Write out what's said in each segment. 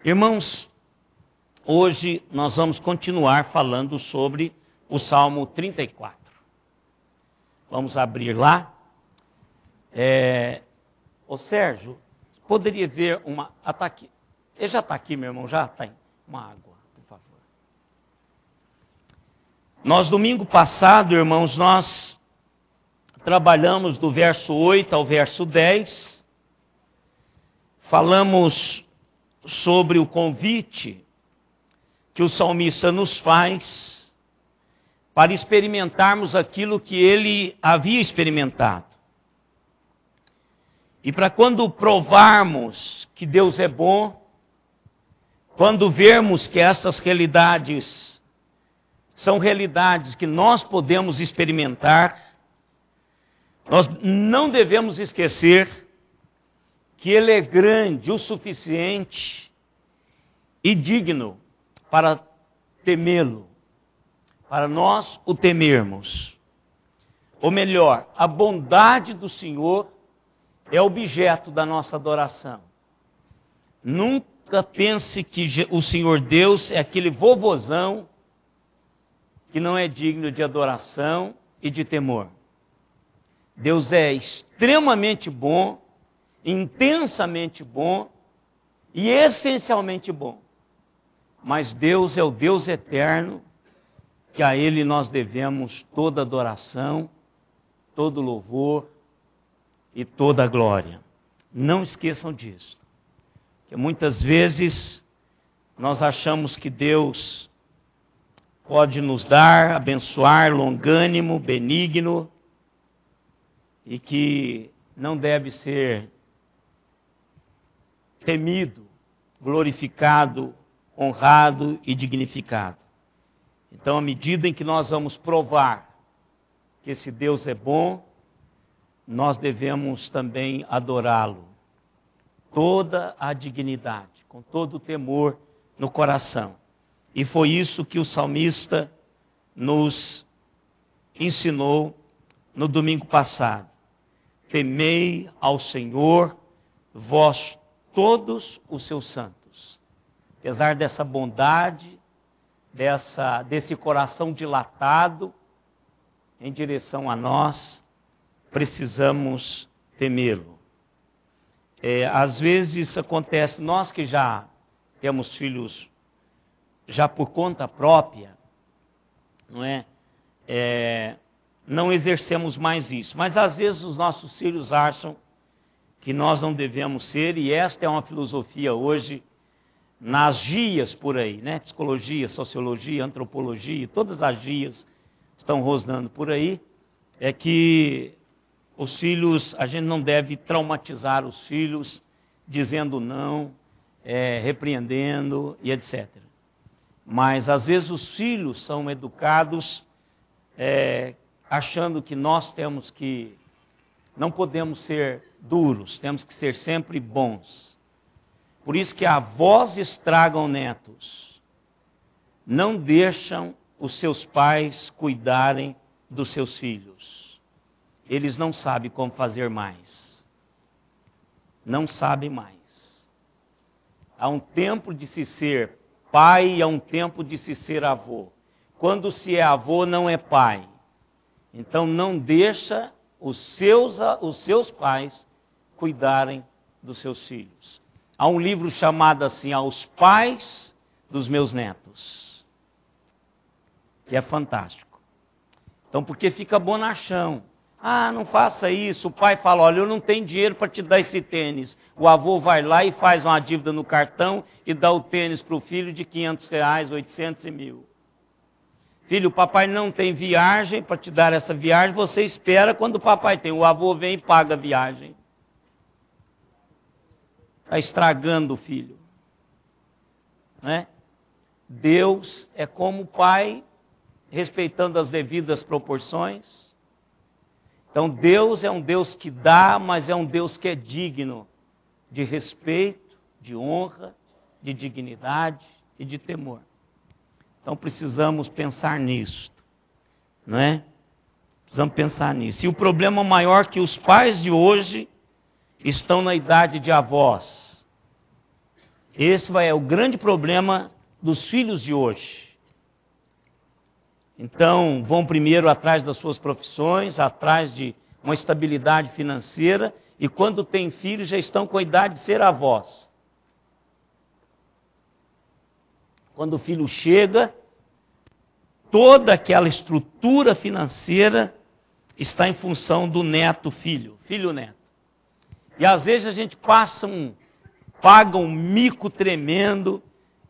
Irmãos, hoje nós vamos continuar falando sobre o Salmo 34. Vamos abrir lá. Ô Sérgio, poderia ver uma... tá aqui. Ele já está aqui, meu irmão? Já está aí. Uma água, por favor. Nós, domingo passado, irmãos, nós trabalhamos do verso 8 ao verso 10. Falamos sobre o convite que o salmista nos faz para experimentarmos aquilo que ele havia experimentado. E para quando provarmos que Deus é bom, quando vermos que essas realidades são realidades que nós podemos experimentar, nós não devemos esquecer que Ele é grande o suficiente e digno para temê-lo, para nós o temermos. Ou melhor, a bondade do Senhor é objeto da nossa adoração. Nunca pense que o Senhor Deus é aquele vovozão que não é digno de adoração e de temor. Deus é extremamente bom, intensamente bom e essencialmente bom. Mas Deus é o Deus eterno, que a Ele nós devemos toda adoração, todo louvor e toda glória. Não esqueçam disso. Porque muitas vezes nós achamos que Deus pode nos dar, abençoar, longânimo, benigno, e que não deve ser temido, glorificado, honrado e dignificado. Então, à medida em que nós vamos provar que esse Deus é bom, nós devemos também adorá-lo. Toda a dignidade, com todo o temor no coração. E foi isso que o salmista nos ensinou no domingo passado. Temei ao Senhor, vós todos os seus santos. Apesar dessa bondade, desse coração dilatado em direção a nós, precisamos temê-lo. Às vezes acontece, nós que já temos filhos já por conta própria, não é? Não exercemos mais isso. Mas às vezes os nossos filhos acham que nós não devemos ser, e esta é uma filosofia hoje nas GIAs por aí, né? Psicologia, sociologia, antropologia, todas as GIAs estão rosnando por aí, é que os filhos, a gente não deve traumatizar os filhos dizendo não, repreendendo e etc. Mas às vezes os filhos são educados achando que nós não podemos ser duros, temos que ser sempre bons. Por isso que avós estragam netos, não deixam os seus pais cuidarem dos seus filhos. Eles não sabem como fazer mais. Não sabem mais. Há um tempo de se ser pai e há um tempo de se ser avô. Quando se é avô, não é pai. Então não deixa os seus pais cuidarem dos seus filhos. Há um livro chamado assim, Aos Pais dos Meus Netos, que é fantástico. Então, porque fica bonachão. Ah, não faça isso. O pai fala, olha, eu não tenho dinheiro para te dar esse tênis. O avô vai lá e faz uma dívida no cartão e dá o tênis para o filho de R$500, 800 e 1.000. Filho, o papai não tem viagem para te dar essa viagem, você espera quando o papai tem. O avô vem e paga a viagem. Está estragando o filho. Né? Deus é como o pai, respeitando as devidas proporções. Então Deus é um Deus que dá, mas é um Deus que é digno de respeito, de honra, de dignidade e de temor. Então precisamos pensar nisso, não é? Precisamos pensar nisso. E o problema maior é que os pais de hoje estão na idade de avós. Esse é o grande problema dos filhos de hoje. Então, vão primeiro atrás das suas profissões, atrás de uma estabilidade financeira, e quando têm filhos já estão com a idade de ser avós. Quando o filho chega, toda aquela estrutura financeira está em função do neto, filho-neto. E às vezes a gente paga um mico tremendo,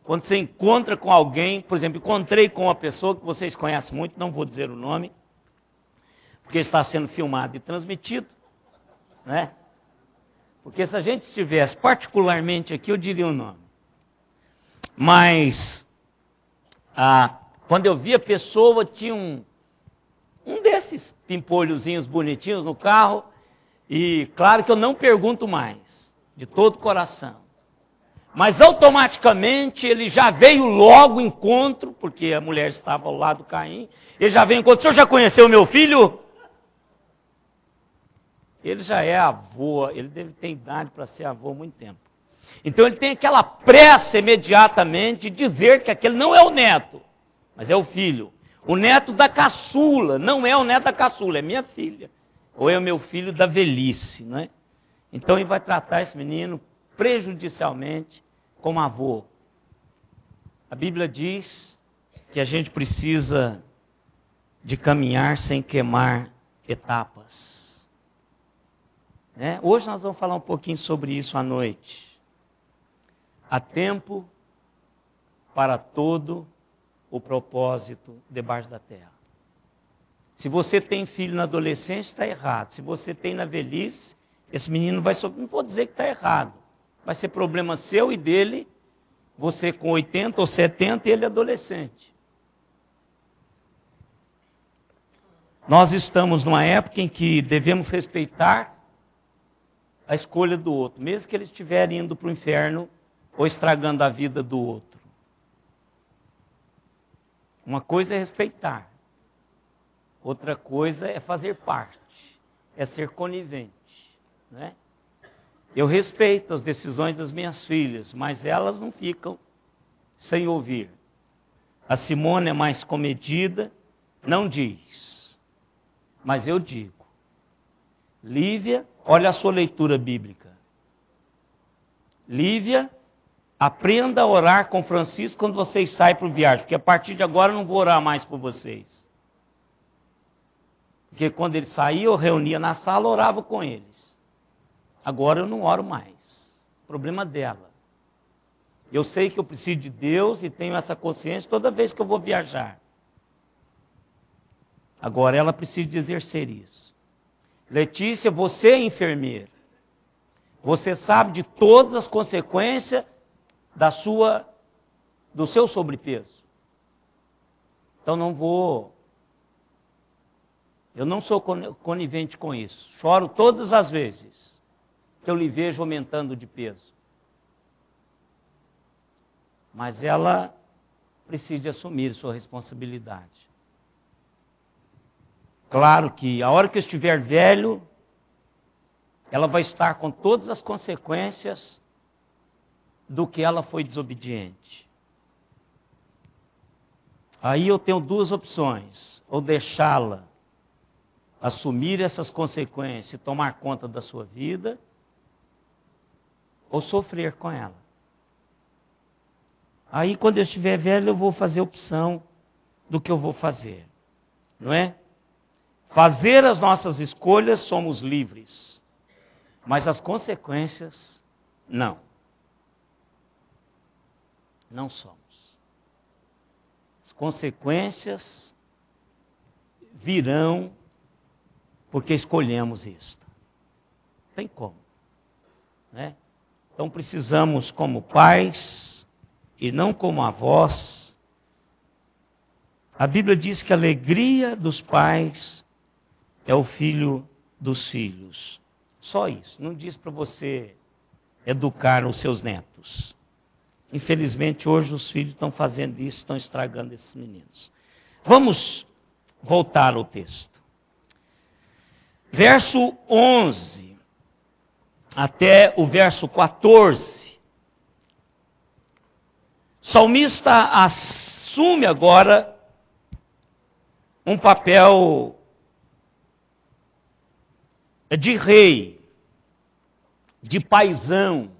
quando você encontra com alguém, por exemplo, encontrei com uma pessoa que vocês conhecem muito, não vou dizer o nome, porque está sendo filmado e transmitido, né? Porque se a gente estivesse particularmente aqui, eu diria o nome. Mas, quando eu vi a pessoa, tinha um desses pimpolhozinhos bonitinhos no carro, e claro que eu não pergunto mais, de todo o coração. Mas automaticamente ele já veio logo ao encontro, porque a mulher estava ao lado do Caim, ele já veio ao encontro. O senhor já conheceu meu filho? Ele já é avô, ele deve ter idade para ser avô há muito tempo. Então ele tem aquela pressa imediatamente de dizer que aquele não é o neto, mas é o filho. O neto da caçula, não é o neto da caçula, é minha filha. Ou é o meu filho da velhice, não é? Então ele vai tratar esse menino prejudicialmente como avô. A Bíblia diz que a gente precisa de caminhar sem queimar etapas. Hoje nós vamos falar um pouquinho sobre isso à noite. Há tempo para todo o propósito debaixo da terra. Se você tem filho na adolescência, está errado. Se você tem na velhice, esse menino vai sofrer. Não vou dizer que está errado. Vai ser problema seu e dele, você com 80 ou 70 e ele adolescente. Nós estamos numa época em que devemos respeitar a escolha do outro, mesmo que ele estiver indo para o inferno ou estragando a vida do outro. Uma coisa é respeitar, outra coisa é fazer parte, é ser conivente, né? Eu respeito as decisões das minhas filhas, mas elas não ficam sem ouvir. A Simone é mais comedida, não diz, mas eu digo. Lívia, olha a sua leitura bíblica. Lívia, aprenda a orar com Francisco quando vocês saem para o viagem, porque a partir de agora eu não vou orar mais por vocês. Porque quando ele saía, eu reunia na sala, orava com eles. Agora eu não oro mais. Problema dela. Eu sei que eu preciso de Deus e tenho essa consciência toda vez que eu vou viajar. Agora ela precisa de exercer isso. Letícia, você é enfermeira. Você sabe de todas as consequências do seu sobrepeso. Então eu não sou conivente com isso. Choro todas as vezes que eu lhe vejo aumentando de peso. Mas ela precisa assumir sua responsabilidade. Claro que a hora que eu estiver velho, ela vai estar com todas as consequências do que ela foi desobediente. Aí eu tenho duas opções: ou deixá-la assumir essas consequências e tomar conta da sua vida, ou sofrer com ela. Aí quando eu estiver velho, eu vou fazer opção do que eu vou fazer, não é? Fazer as nossas escolhas, somos livres, mas as consequências, não. Não somos. As consequências virão porque escolhemos isto. Não tem como, né? Então precisamos, como pais e não como avós. A Bíblia diz que a alegria dos pais é o filho dos filhos. Só isso. Não diz para você educar os seus netos. Infelizmente, hoje os filhos estão fazendo isso, estão estragando esses meninos. Vamos voltar ao texto. Verso 11 até o verso 14. salmista assume agora um papel de rei, de paizão,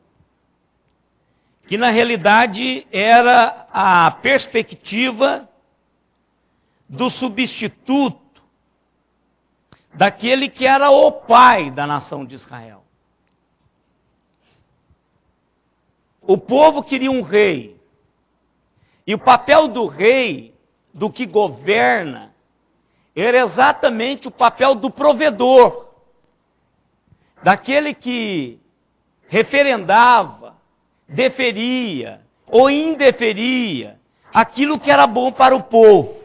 que na realidade era a perspectiva do substituto daquele que era o pai da nação de Israel. O povo queria um rei, e o papel do rei, do que governa, era exatamente o papel do provedor, daquele que referendava, deferia ou indeferia aquilo que era bom para o povo.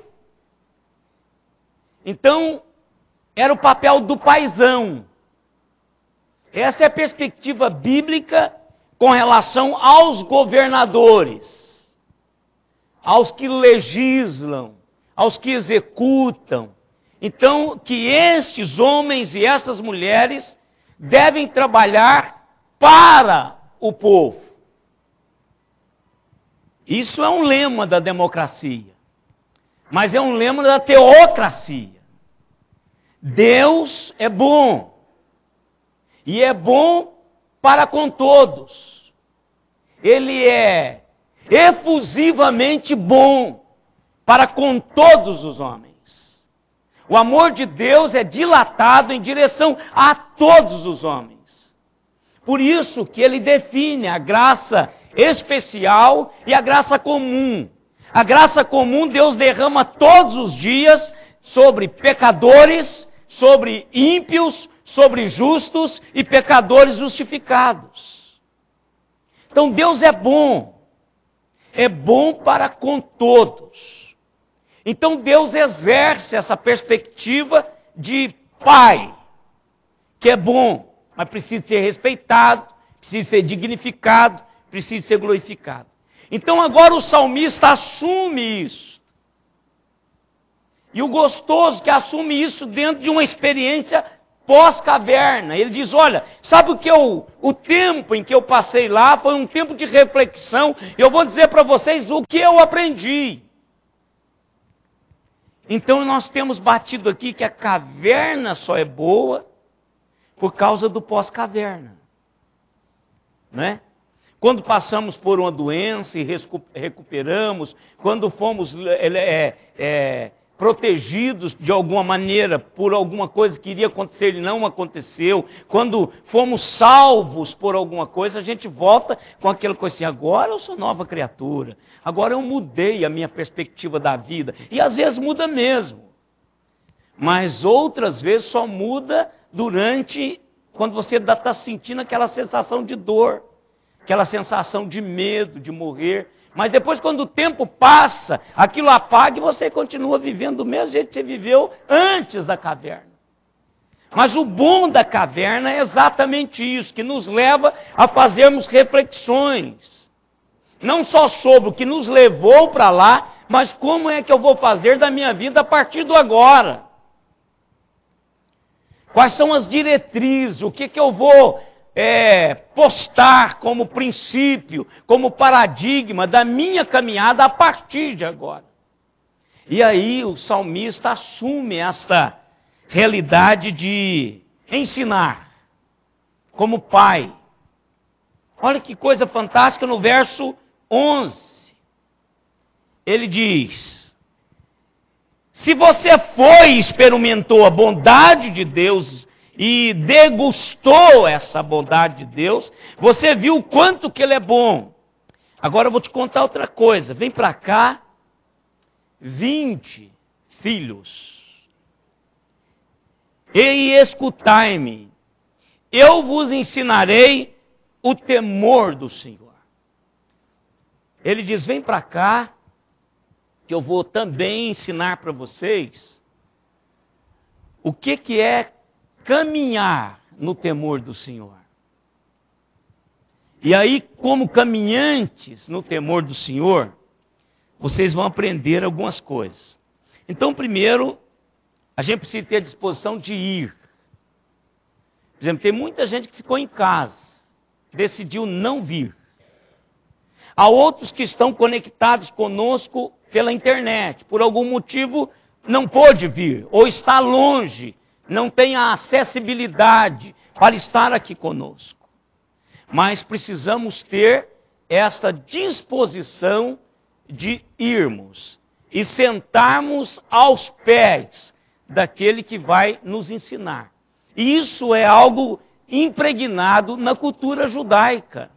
Então, era o papel do paizão. Essa é a perspectiva bíblica com relação aos governadores, aos que legislam, aos que executam. Então, que estes homens e essas mulheres devem trabalhar para o povo. Isso é um lema da democracia, mas é um lema da teocracia. Deus é bom, e é bom para com todos. Ele é efusivamente bom para com todos os homens. O amor de Deus é dilatado em direção a todos os homens. Por isso que ele define a graça especial e a graça comum. A graça comum Deus derrama todos os dias sobre pecadores, sobre ímpios, sobre justos e pecadores justificados. Então Deus é bom para com todos. Então Deus exerce essa perspectiva de pai, que é bom, mas precisa ser respeitado, precisa ser dignificado, precisa ser glorificado. Então agora o salmista assume isso. E o gostoso que assume isso dentro de uma experiência pós-caverna. Ele diz, olha, sabe o que o tempo em que eu passei lá foi um tempo de reflexão. Eu vou dizer para vocês o que eu aprendi. Então nós temos batido aqui que a caverna só é boa por causa do pós-caverna. Né? Quando passamos por uma doença e recuperamos, quando fomos protegidos de alguma maneira por alguma coisa que iria acontecer e não aconteceu, quando fomos salvos por alguma coisa, a gente volta com aquela coisa assim, agora eu sou nova criatura, agora eu mudei a minha perspectiva da vida, e às vezes muda mesmo, mas outras vezes só muda quando você está sentindo aquela sensação de dor, aquela sensação de medo, de morrer. Mas depois, quando o tempo passa, aquilo apaga e você continua vivendo do mesmo jeito que você viveu antes da caverna. Mas o bom da caverna é exatamente isso, que nos leva a fazermos reflexões. Não só sobre o que nos levou para lá, mas como é que eu vou fazer da minha vida a partir do agora. Quais são as diretrizes, o que eu vou postar como princípio, como paradigma da minha caminhada a partir de agora. E aí o salmista assume esta realidade de ensinar, como pai. Olha que coisa fantástica no verso 11. Ele diz, se você foi e experimentou a bondade de Deus e degustou essa bondade de Deus, você viu o quanto que ele é bom. Agora eu vou te contar outra coisa. Vem para cá, 20 filhos, e escutai-me, eu vos ensinarei o temor do Senhor. Ele diz, vem para cá, que eu vou também ensinar para vocês o que é caminhar no temor do Senhor. E aí, como caminhantes no temor do Senhor, vocês vão aprender algumas coisas. Então, primeiro, a gente precisa ter a disposição de ir. Por exemplo, tem muita gente que ficou em casa, decidiu não vir. Há outros que estão conectados conosco pela internet. Por algum motivo não pôde vir, ou está longe, não tem a acessibilidade para estar aqui conosco. Mas precisamos ter esta disposição de irmos e sentarmos aos pés daquele que vai nos ensinar. E isso é algo impregnado na cultura judaica.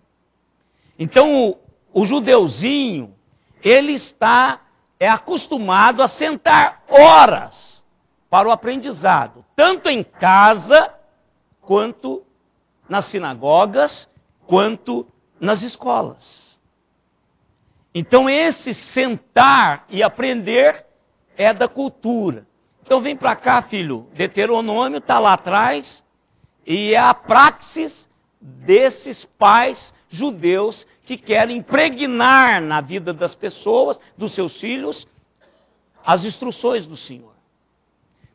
Então, o judeuzinho, ele está acostumado a sentar horas para o aprendizado, tanto em casa, quanto nas sinagogas, quanto nas escolas. Então, esse sentar e aprender é da cultura. Então, vem para cá, filho. Deuteronômio está lá atrás, e é a praxis desses pais judeus que querem impregnar na vida das pessoas, dos seus filhos, as instruções do Senhor.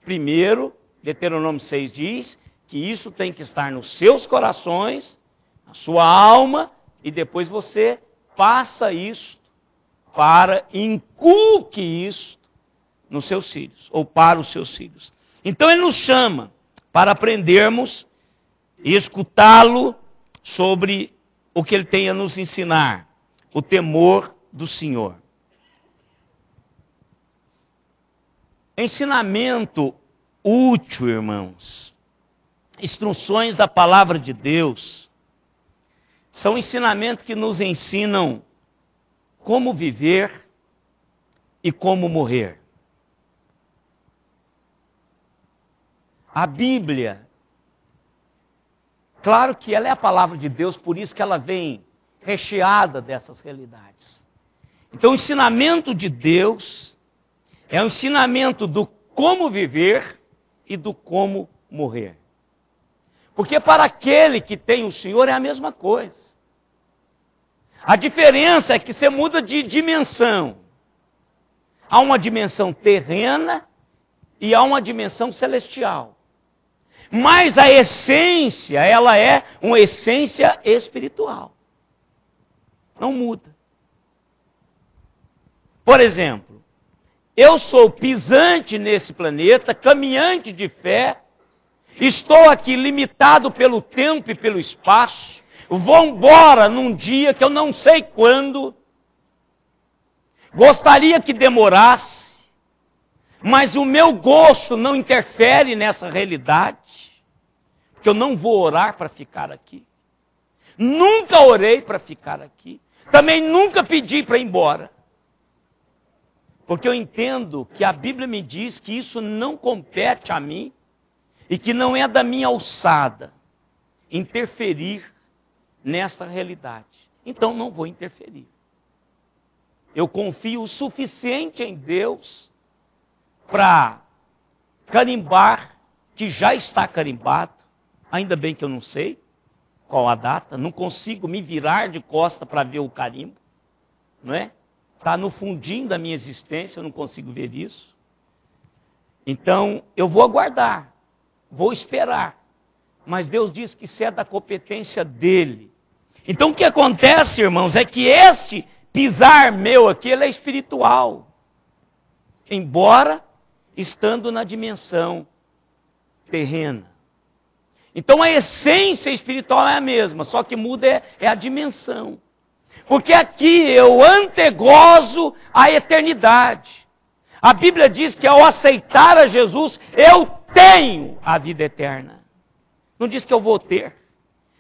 Primeiro, Deuteronômio 6 diz que isso tem que estar nos seus corações, na sua alma, e depois você passa isso inculque isso nos seus filhos, ou para os seus filhos. Então ele nos chama para aprendermos e escutá-lo sobre o que ele tem a nos ensinar, o temor do Senhor. Ensinamento útil, irmãos. Instruções da palavra de Deus são ensinamentos que nos ensinam como viver e como morrer. A Bíblia, claro que ela é a palavra de Deus, por isso que ela vem recheada dessas realidades. Então, o ensinamento de Deus é o ensinamento do como viver e do como morrer. Porque para aquele que tem o Senhor é a mesma coisa. A diferença é que você muda de dimensão. Há uma dimensão terrena e há uma dimensão celestial. Mas a essência, ela é uma essência espiritual. Não muda. Por exemplo, eu sou pisante nesse planeta, caminhante de fé, estou aqui limitado pelo tempo e pelo espaço, vou embora num dia que eu não sei quando, gostaria que demorasse, mas o meu gosto não interfere nessa realidade, porque eu não vou orar para ficar aqui. Nunca orei para ficar aqui. Também nunca pedi para ir embora. Porque eu entendo que a Bíblia me diz que isso não compete a mim e que não é da minha alçada interferir nessa realidade. Então não vou interferir. Eu confio o suficiente em Deus para carimbar que já está carimbado. Ainda bem que eu não sei qual a data, não consigo me virar de costa para ver o carimbo, não é? Está no fundinho da minha existência, eu não consigo ver isso. Então, eu vou aguardar, vou esperar. Mas Deus diz que isso é da competência dele. Então, o que acontece, irmãos, é que este pisar meu aqui, ele é espiritual. Embora estando na dimensão terrena. Então, a essência espiritual é a mesma, só que muda é a dimensão. Porque aqui eu antegozo a eternidade. A Bíblia diz que ao aceitar a Jesus, eu tenho a vida eterna. Não diz que eu vou ter.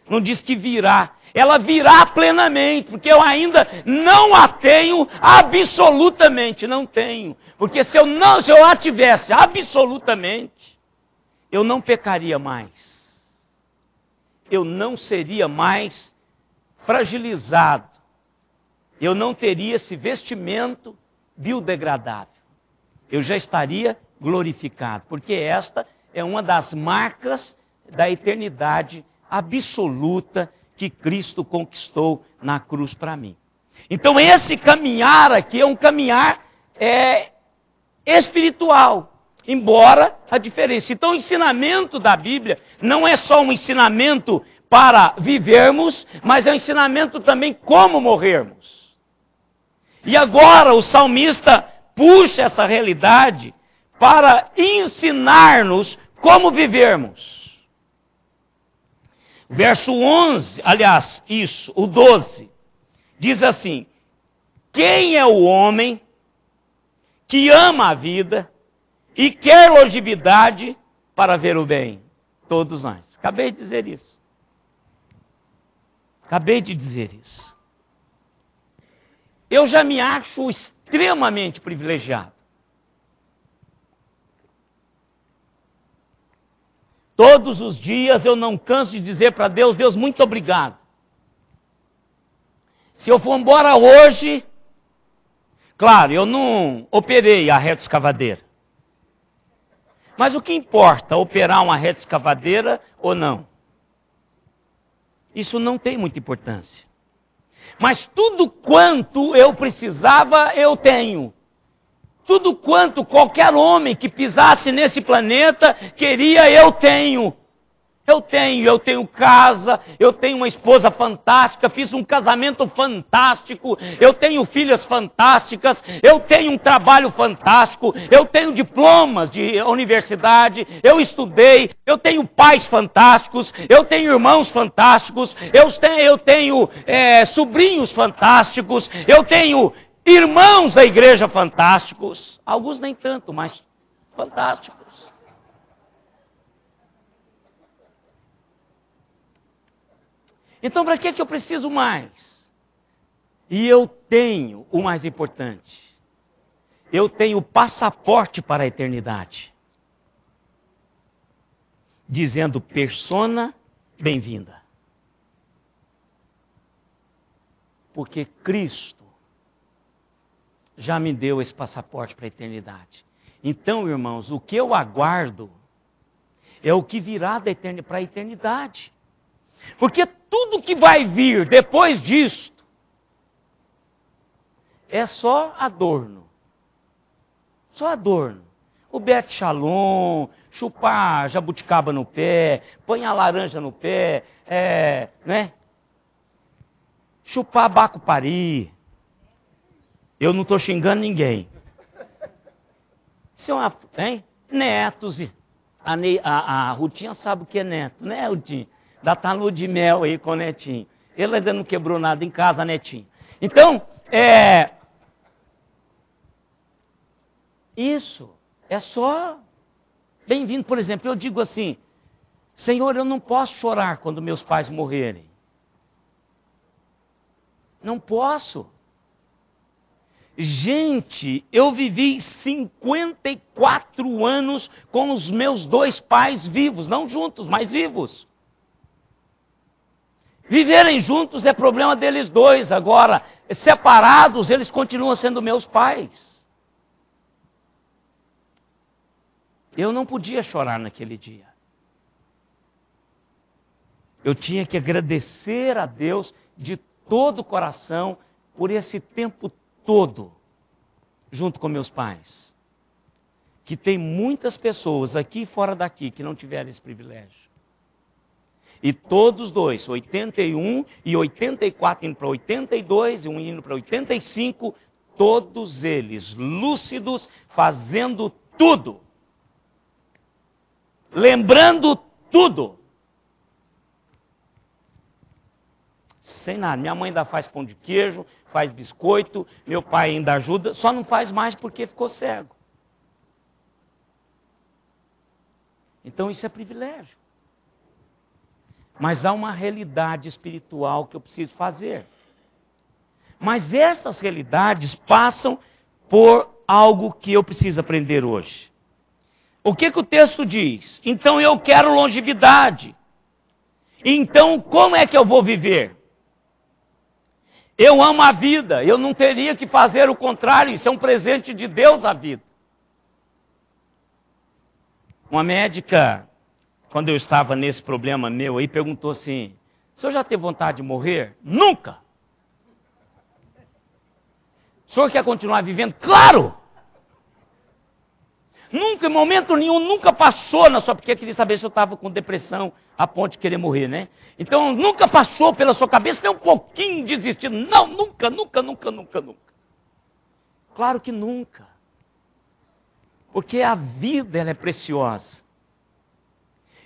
Não diz que virá. Ela virá plenamente, porque eu ainda não a tenho absolutamente. Não tenho. Porque se eu a tivesse absolutamente, eu não pecaria mais. Eu não seria mais fragilizado. Eu não teria esse vestimento biodegradável. Eu já estaria glorificado, porque esta é uma das marcas da eternidade absoluta que Cristo conquistou na cruz para mim. Então esse caminhar aqui é um caminhar espiritual, embora a diferença. Então o ensinamento da Bíblia não é só um ensinamento para vivermos, mas é um ensinamento também como morrermos. E agora o salmista puxa essa realidade para ensinar-nos como vivermos. Verso 11, aliás, o 12, diz assim: quem é o homem que ama a vida e quer longevidade para ver o bem? Todos nós. Acabei de dizer isso. Eu já me acho extremamente privilegiado. Todos os dias eu não canso de dizer para Deus: Deus, muito obrigado. Se eu for embora hoje, claro, eu não operei a reta escavadeira. Mas o que importa, operar uma reta escavadeira ou não? Isso não tem muita importância. Mas tudo quanto eu precisava, eu tenho. Tudo quanto qualquer homem que pisasse nesse planeta queria, eu tenho. Eu tenho casa, eu tenho uma esposa fantástica, fiz um casamento fantástico, eu tenho filhas fantásticas, eu tenho um trabalho fantástico, eu tenho diplomas de universidade, eu estudei, eu tenho pais fantásticos, eu tenho irmãos fantásticos, eu tenho sobrinhos fantásticos, eu tenho irmãos da igreja fantásticos, alguns nem tanto, mas fantásticos. Então, para que eu preciso mais? E eu tenho o mais importante. Eu tenho o passaporte para a eternidade. Dizendo: persona bem-vinda. Porque Cristo já me deu esse passaporte para a eternidade. Então, irmãos, o que eu aguardo é o que virá para a eternidade. Porque tudo que vai vir depois disto é só adorno. Só adorno. O Bet Shalom, chupar jabuticaba no pé, põe a laranja no pé, né? Chupar bacupari. Eu não estou xingando ninguém. Isso é uma... Hein? Netos. A Rutinha sabe o que é neto, né, Rutinha? Ainda está no de mel aí com o netinho. Ele ainda não quebrou nada em casa, netinho. Então, isso é só bem-vindo. Por exemplo, eu digo assim: Senhor, eu não posso chorar quando meus pais morrerem. Não posso. Gente, eu vivi 54 anos com os meus dois pais vivos. Não juntos, mas vivos. Viverem juntos é problema deles dois. Agora, separados, eles continuam sendo meus pais. Eu não podia chorar naquele dia. Eu tinha que agradecer a Deus de todo o coração por esse tempo todo junto com meus pais. Que tem muitas pessoas aqui e fora daqui que não tiveram esse privilégio. E todos dois, 81 e 84 indo para 82 e um indo para 85, todos eles lúcidos, fazendo tudo. Lembrando tudo. Sem nada. Minha mãe ainda faz pão de queijo, faz biscoito, meu pai ainda ajuda, só não faz mais porque ficou cego. Então isso é privilégio. Mas há uma realidade espiritual que eu preciso fazer. Mas estas realidades passam por algo que eu preciso aprender hoje. O que o texto diz? Então eu quero longevidade. Então como é que eu vou viver? Eu amo a vida, eu não teria que fazer o contrário, isso é um presente de Deus à vida. Uma médica, quando eu estava nesse problema meu aí, perguntou assim: o senhor já teve vontade de morrer? Nunca! O senhor quer continuar vivendo? Claro! Nunca, em momento nenhum, nunca passou na sua... Porque queria saber se eu estava com depressão a ponto de querer morrer, né? Então, nunca passou pela sua cabeça nem um pouquinho desistir. Não, nunca. Claro que nunca. Porque a vida ela é preciosa.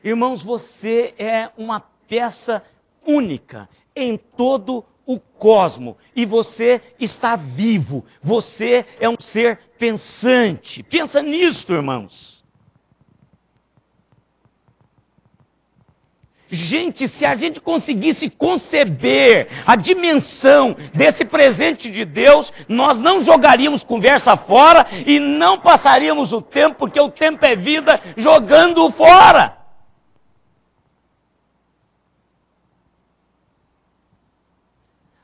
Irmãos, você é uma peça única em todo o cosmo. E você está vivo. Você é um ser pensante. Pensa nisso, irmãos. Gente, se a gente conseguisse conceber a dimensão desse presente de Deus, nós não jogaríamos conversa fora e não passaríamos o tempo, porque o tempo é vida, jogando-o fora.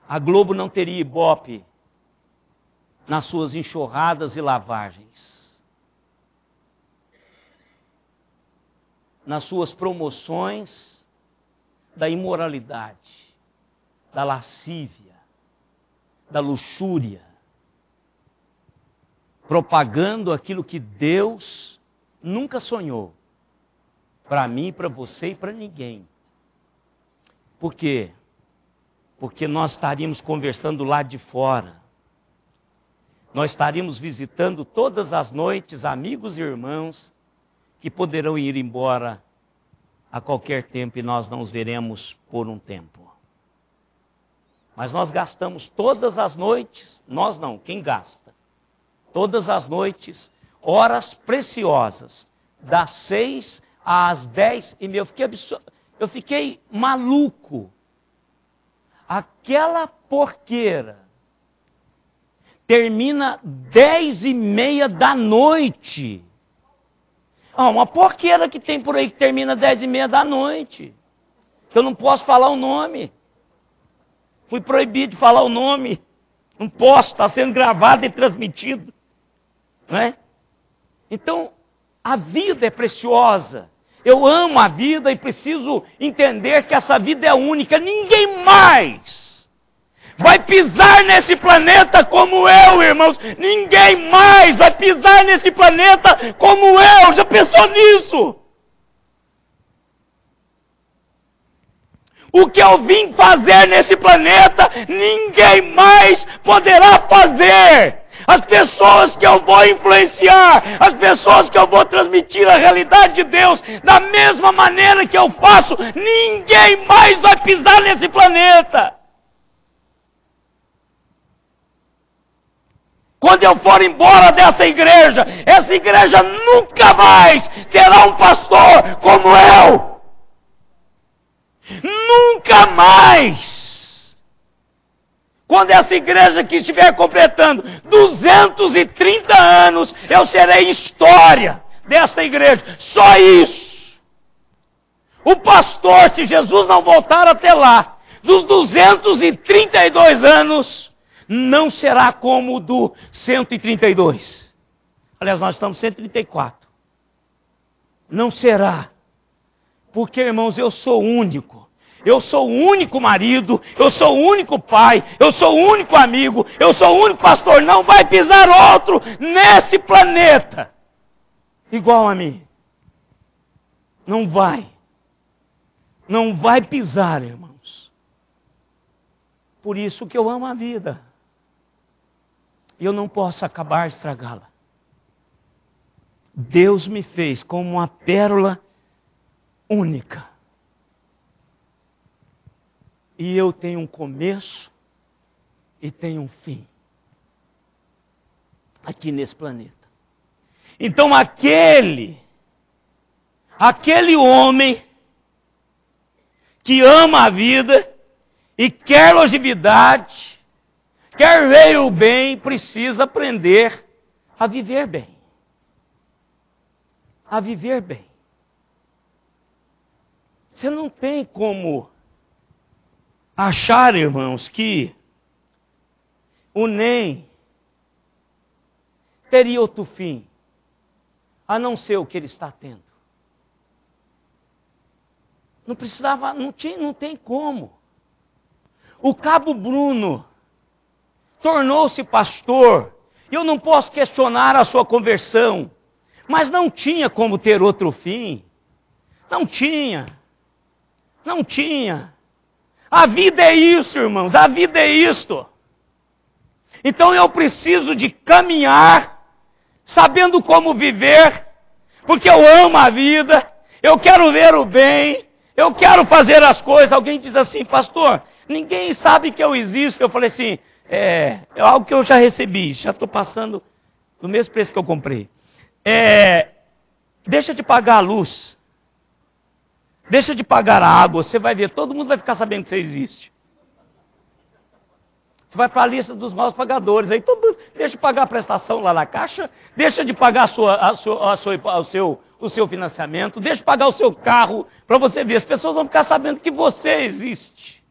A Globo não teria ibope nas suas enxurradas e lavagens, nas suas promoções da imoralidade, da lascívia, da luxúria, propagando aquilo que Deus nunca sonhou, para mim, para você e para ninguém. Por quê? Porque nós estaríamos conversando lá de fora, nós estaríamos visitando todas as noites amigos e irmãos que poderão ir embora a qualquer tempo e nós não os veremos por um tempo. Mas nós gastamos todas as noites, nós não, quem gasta? Todas as noites, horas preciosas, das 6 às 10h30. Eu fiquei maluco. Aquela porqueira termina 10h30 da noite. Uma porqueira que tem por aí que termina 10h30 da noite. Que eu não posso falar o nome. Fui proibido de falar o nome. Não posso, está sendo gravado e transmitido. Não é? Então, a vida é preciosa. Eu amo a vida e preciso entender que essa vida é única. Ninguém mais vai pisar nesse planeta como eu, irmãos. Ninguém mais vai pisar nesse planeta como eu. Já pensou nisso? O que eu vim fazer nesse planeta, ninguém mais poderá fazer. As pessoas que eu vou influenciar, as pessoas que eu vou transmitir a realidade de Deus, da mesma maneira que eu faço, ninguém mais vai pisar nesse planeta. Quando eu for embora dessa igreja, essa igreja nunca mais terá um pastor como eu. Nunca mais. Quando essa igreja que estiver completando 230 anos, eu serei história dessa igreja. Só isso. O pastor, se Jesus não voltar até lá, dos 232 anos, não será como o do 132. Aliás, nós estamos 134. Não será. Porque, irmãos, eu sou único. Eu sou o único marido, eu sou o único pai, eu sou o único amigo, eu sou o único pastor. Não vai pisar outro nesse planeta igual a mim. Não vai. Não vai pisar, irmãos. Por isso que eu amo a vida. E eu não posso acabar de estragá-la. Deus me fez como uma pérola única. E eu tenho um começo e tenho um fim. Aqui nesse planeta. Então aquele homem que ama a vida e quer longevidade, quer ver o bem, precisa aprender a viver bem. A viver bem. Você não tem como achar, irmãos, que o NEM teria outro fim, a não ser o que ele está tendo. Não precisava, não tem como. O Cabo Bruno tornou-se pastor. Eu não posso questionar a sua conversão, mas não tinha como ter outro fim. Não tinha. Não tinha. A vida é isso, irmãos. A vida é isto. Então eu preciso de caminhar, sabendo como viver, porque eu amo a vida, eu quero ver o bem, eu quero fazer as coisas. Alguém diz assim, pastor, ninguém sabe que eu existo. Eu falei assim, é algo que eu já recebi, já estou passando do mesmo preço que eu comprei. Deixa de pagar a luz, deixa de pagar a água, você vai ver, todo mundo vai ficar sabendo que você existe. Você vai para a lista dos maus pagadores, aí todo mundo deixa de pagar a prestação lá na caixa, deixa de pagar o seu financiamento, deixa de pagar o seu carro, para você ver, as pessoas vão ficar sabendo que você existe.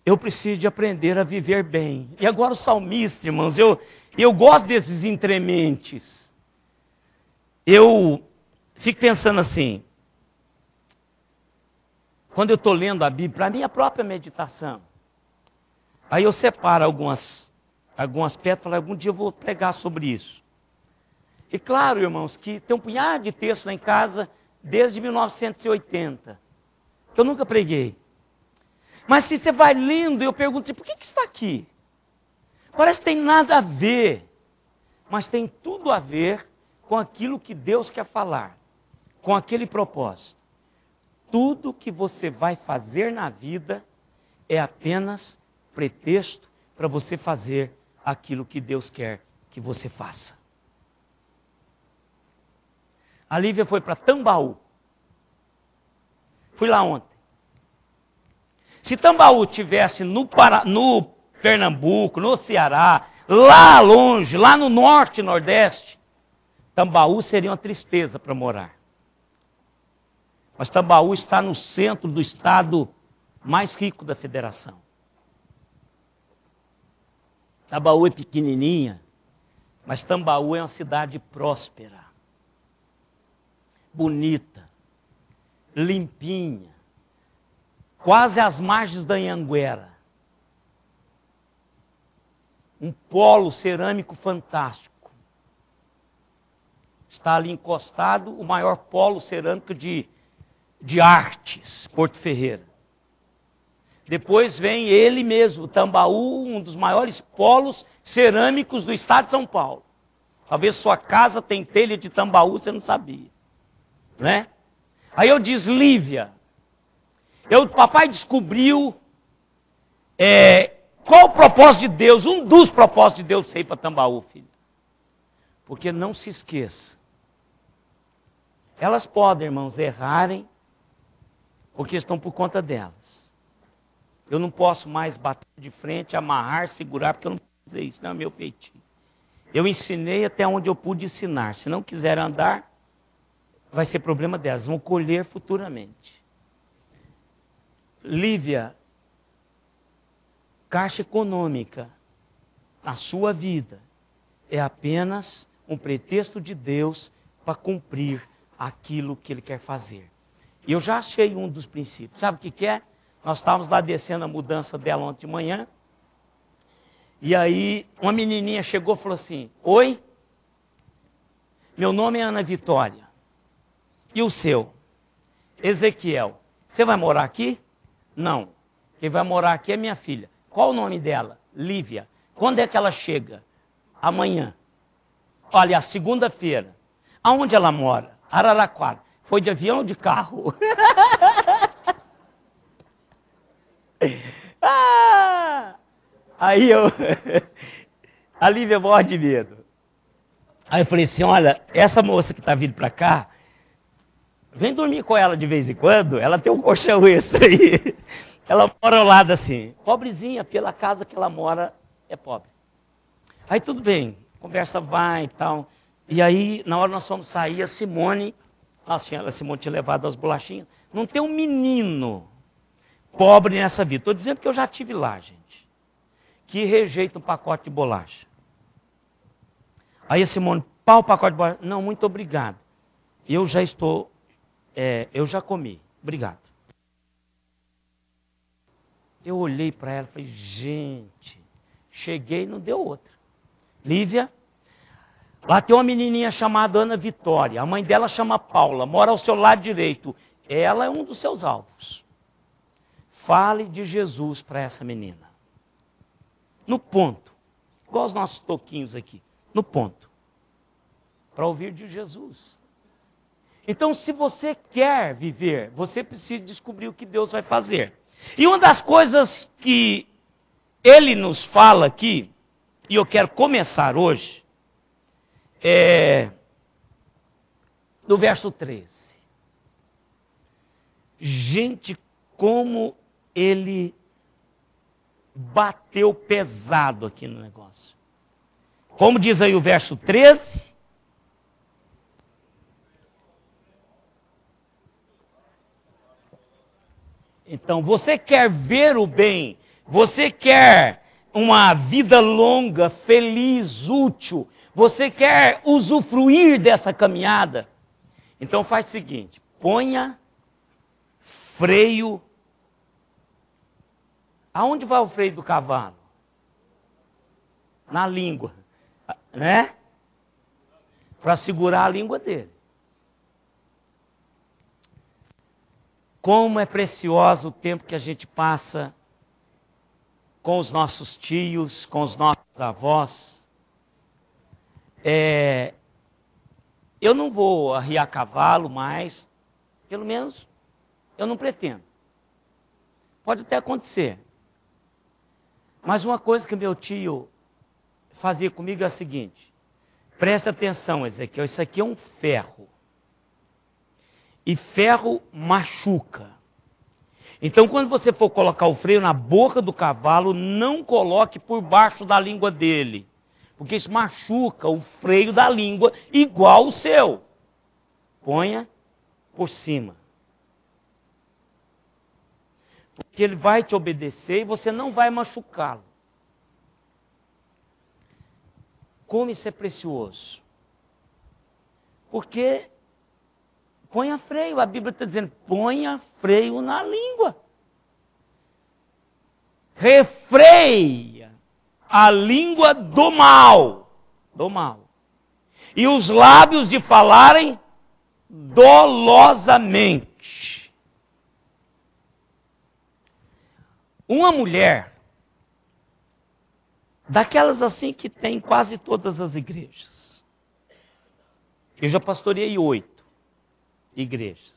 Eu preciso de aprender a viver bem. E agora o salmista, irmãos, eu gosto desses entrementes. Eu fico pensando assim, quando eu estou lendo a Bíblia, para a minha própria meditação, aí eu separo algumas pedras e falo, algum dia eu vou pregar sobre isso. E claro, irmãos, que tem um punhado de textos lá em casa desde 1980, que eu nunca preguei. Mas se você vai lendo, eu pergunto assim, por que está aqui? Parece que tem nada a ver, mas tem tudo a ver com aquilo que Deus quer falar, com aquele propósito. Tudo que você vai fazer na vida é apenas pretexto para você fazer aquilo que Deus quer que você faça. A Lívia foi para Tambaú. Fui lá ontem. Se Tambaú tivesse no Pernambuco, no Ceará, lá longe, lá no norte e nordeste, Tambaú seria uma tristeza para morar. Mas Tambaú está no centro do estado mais rico da federação. Tambaú é pequenininha, mas Tambaú é uma cidade próspera, bonita, limpinha, quase às margens da Anhanguera. Um polo cerâmico fantástico. Está ali encostado o maior polo cerâmico de artes, Porto Ferreira. Depois vem ele mesmo, Tambaú, um dos maiores polos cerâmicos do estado de São Paulo. Talvez sua casa tem telha de Tambaú, você não sabia. Né? Aí eu disse, Lívia, papai descobriu qual o propósito de Deus, um dos propósitos de Deus ser para Tambaú, filho. Porque não se esqueça. Elas podem, irmãos, errarem, porque estão por conta delas. Eu não posso mais bater de frente, amarrar, segurar, porque eu não posso fazer isso, não é meu feitio. Eu ensinei até onde eu pude ensinar. Se não quiser andar, vai ser problema delas. Vão colher futuramente. Lívia, caixa econômica na sua vida é apenas um pretexto de Deus para cumprir aquilo que Ele quer fazer. E eu já achei um dos princípios. Sabe o que é? Nós estávamos lá descendo a mudança dela ontem de manhã. E aí uma menininha chegou e falou assim, oi, meu nome é Ana Vitória. E o seu? Ezequiel. Você vai morar aqui? Não. Quem vai morar aqui é minha filha. Qual o nome dela? Lívia. Quando é que ela chega? Amanhã. Olha, segunda-feira. Aonde ela mora? Araraquara. Foi de avião ou de carro? Aí a Lívia morre de medo. Aí eu falei assim, olha, essa moça que está vindo para cá, vem dormir com ela de vez em quando, ela tem um colchão extra aí. Ela mora ao lado assim, pobrezinha, pela casa que ela mora é pobre. Aí tudo bem, conversa vai e tal. E aí, na hora nós fomos sair, a Simone tinha levado as bolachinhas. Não tem um menino pobre nessa vida. Estou dizendo que eu já estive lá, gente. Que rejeita um pacote de bolacha. Aí a Simone, pau o pacote de bolacha. Não, muito obrigado. Eu já comi. Obrigado. Eu olhei para ela e falei, gente, cheguei e não deu outra. Lívia, lá tem uma menininha chamada Ana Vitória. A mãe dela chama Paula, mora ao seu lado direito. Ela é um dos seus alvos. Fale de Jesus para essa menina. no ponto. Igual os nossos toquinhos aqui, no ponto. Para ouvir de Jesus. Então, se você quer viver, você precisa descobrir o que Deus vai fazer. E uma das coisas que Ele nos fala aqui, e eu quero começar hoje, é no verso 13. Gente, como Ele bateu pesado aqui no negócio. Como diz aí o verso 13... Então, você quer ver o bem, você quer uma vida longa, feliz, útil, você quer usufruir dessa caminhada? Então faz o seguinte, ponha freio. Aonde vai o freio do cavalo? Na língua, né? Para segurar a língua dele. Como é precioso o tempo que a gente passa com os nossos tios, com os nossos avós. Eu não vou arriar cavalo mais, pelo menos eu não pretendo. Pode até acontecer. Mas uma coisa que meu tio fazia comigo é a seguinte: preste atenção, Ezequiel, isso aqui é um ferro. E ferro machuca. Então, quando você for colocar o freio na boca do cavalo, não coloque por baixo da língua dele. Porque isso machuca o freio da língua igual o seu. Ponha por cima. Porque ele vai te obedecer e você não vai machucá-lo. Como isso é precioso. Porque ponha freio, a Bíblia está dizendo, ponha freio na língua. Refreia a língua do mal. Do mal. E os lábios de falarem dolosamente. Uma mulher, daquelas assim que tem em quase todas as igrejas. Eu já pastoreei 8 igrejas.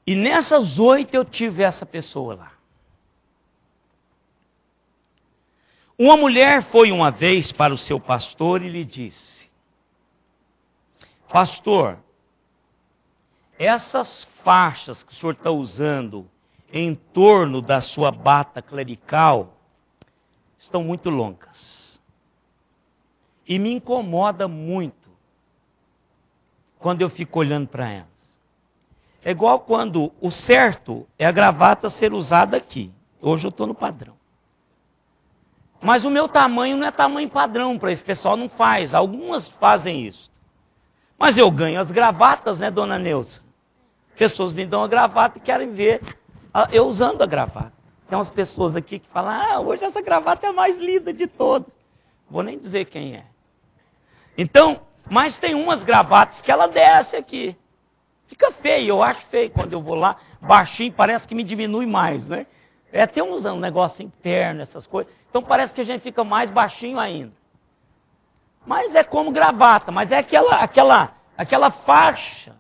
E nessas 8 eu tive essa pessoa lá. Uma mulher foi uma vez para o seu pastor e lhe disse: pastor, essas faixas que o senhor está usando em torno da sua bata clerical estão muito longas. E me incomoda muito quando eu fico olhando para elas. É igual quando o certo é a gravata ser usada aqui. Hoje eu estou no padrão. Mas o meu tamanho não é tamanho padrão para esse pessoal, não faz. Algumas fazem isso. Mas eu ganho as gravatas, né, dona Neuza? Pessoas me dão a gravata e querem ver eu usando a gravata. Tem umas pessoas aqui que falam, hoje essa gravata é a mais linda de todas. Vou nem dizer quem é. Então, mas tem umas gravatas que ela desce aqui. Fica feio, eu acho feio quando eu vou lá, baixinho, parece que me diminui mais, né? Tem um negócio interno, essas coisas. Então parece que a gente fica mais baixinho ainda. Mas é como gravata, mas é aquela faixa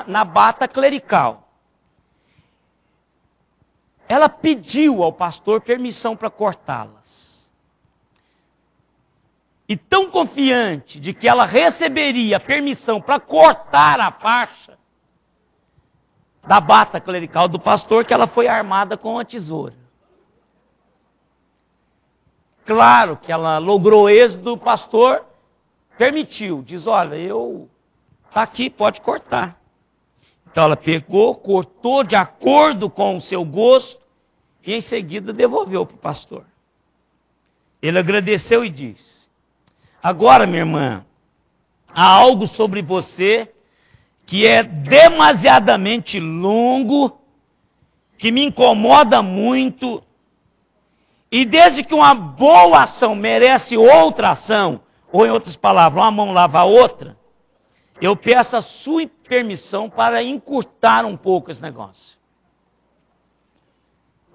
na bata clerical. Ela pediu ao pastor permissão para cortá-las. E tão confiante de que ela receberia permissão para cortar a faixa da bata clerical do pastor, que ela foi armada com uma tesoura. Claro que ela logrou êxito, o pastor permitiu. Diz, olha, tá aqui, pode cortar. Então ela pegou, cortou de acordo com o seu gosto e em seguida devolveu para o pastor. Ele agradeceu e disse: agora, minha irmã, há algo sobre você que é demasiadamente longo, que me incomoda muito, e desde que uma boa ação merece outra ação, ou em outras palavras, uma mão lava a outra, eu peço a sua permissão para encurtar um pouco esse negócio.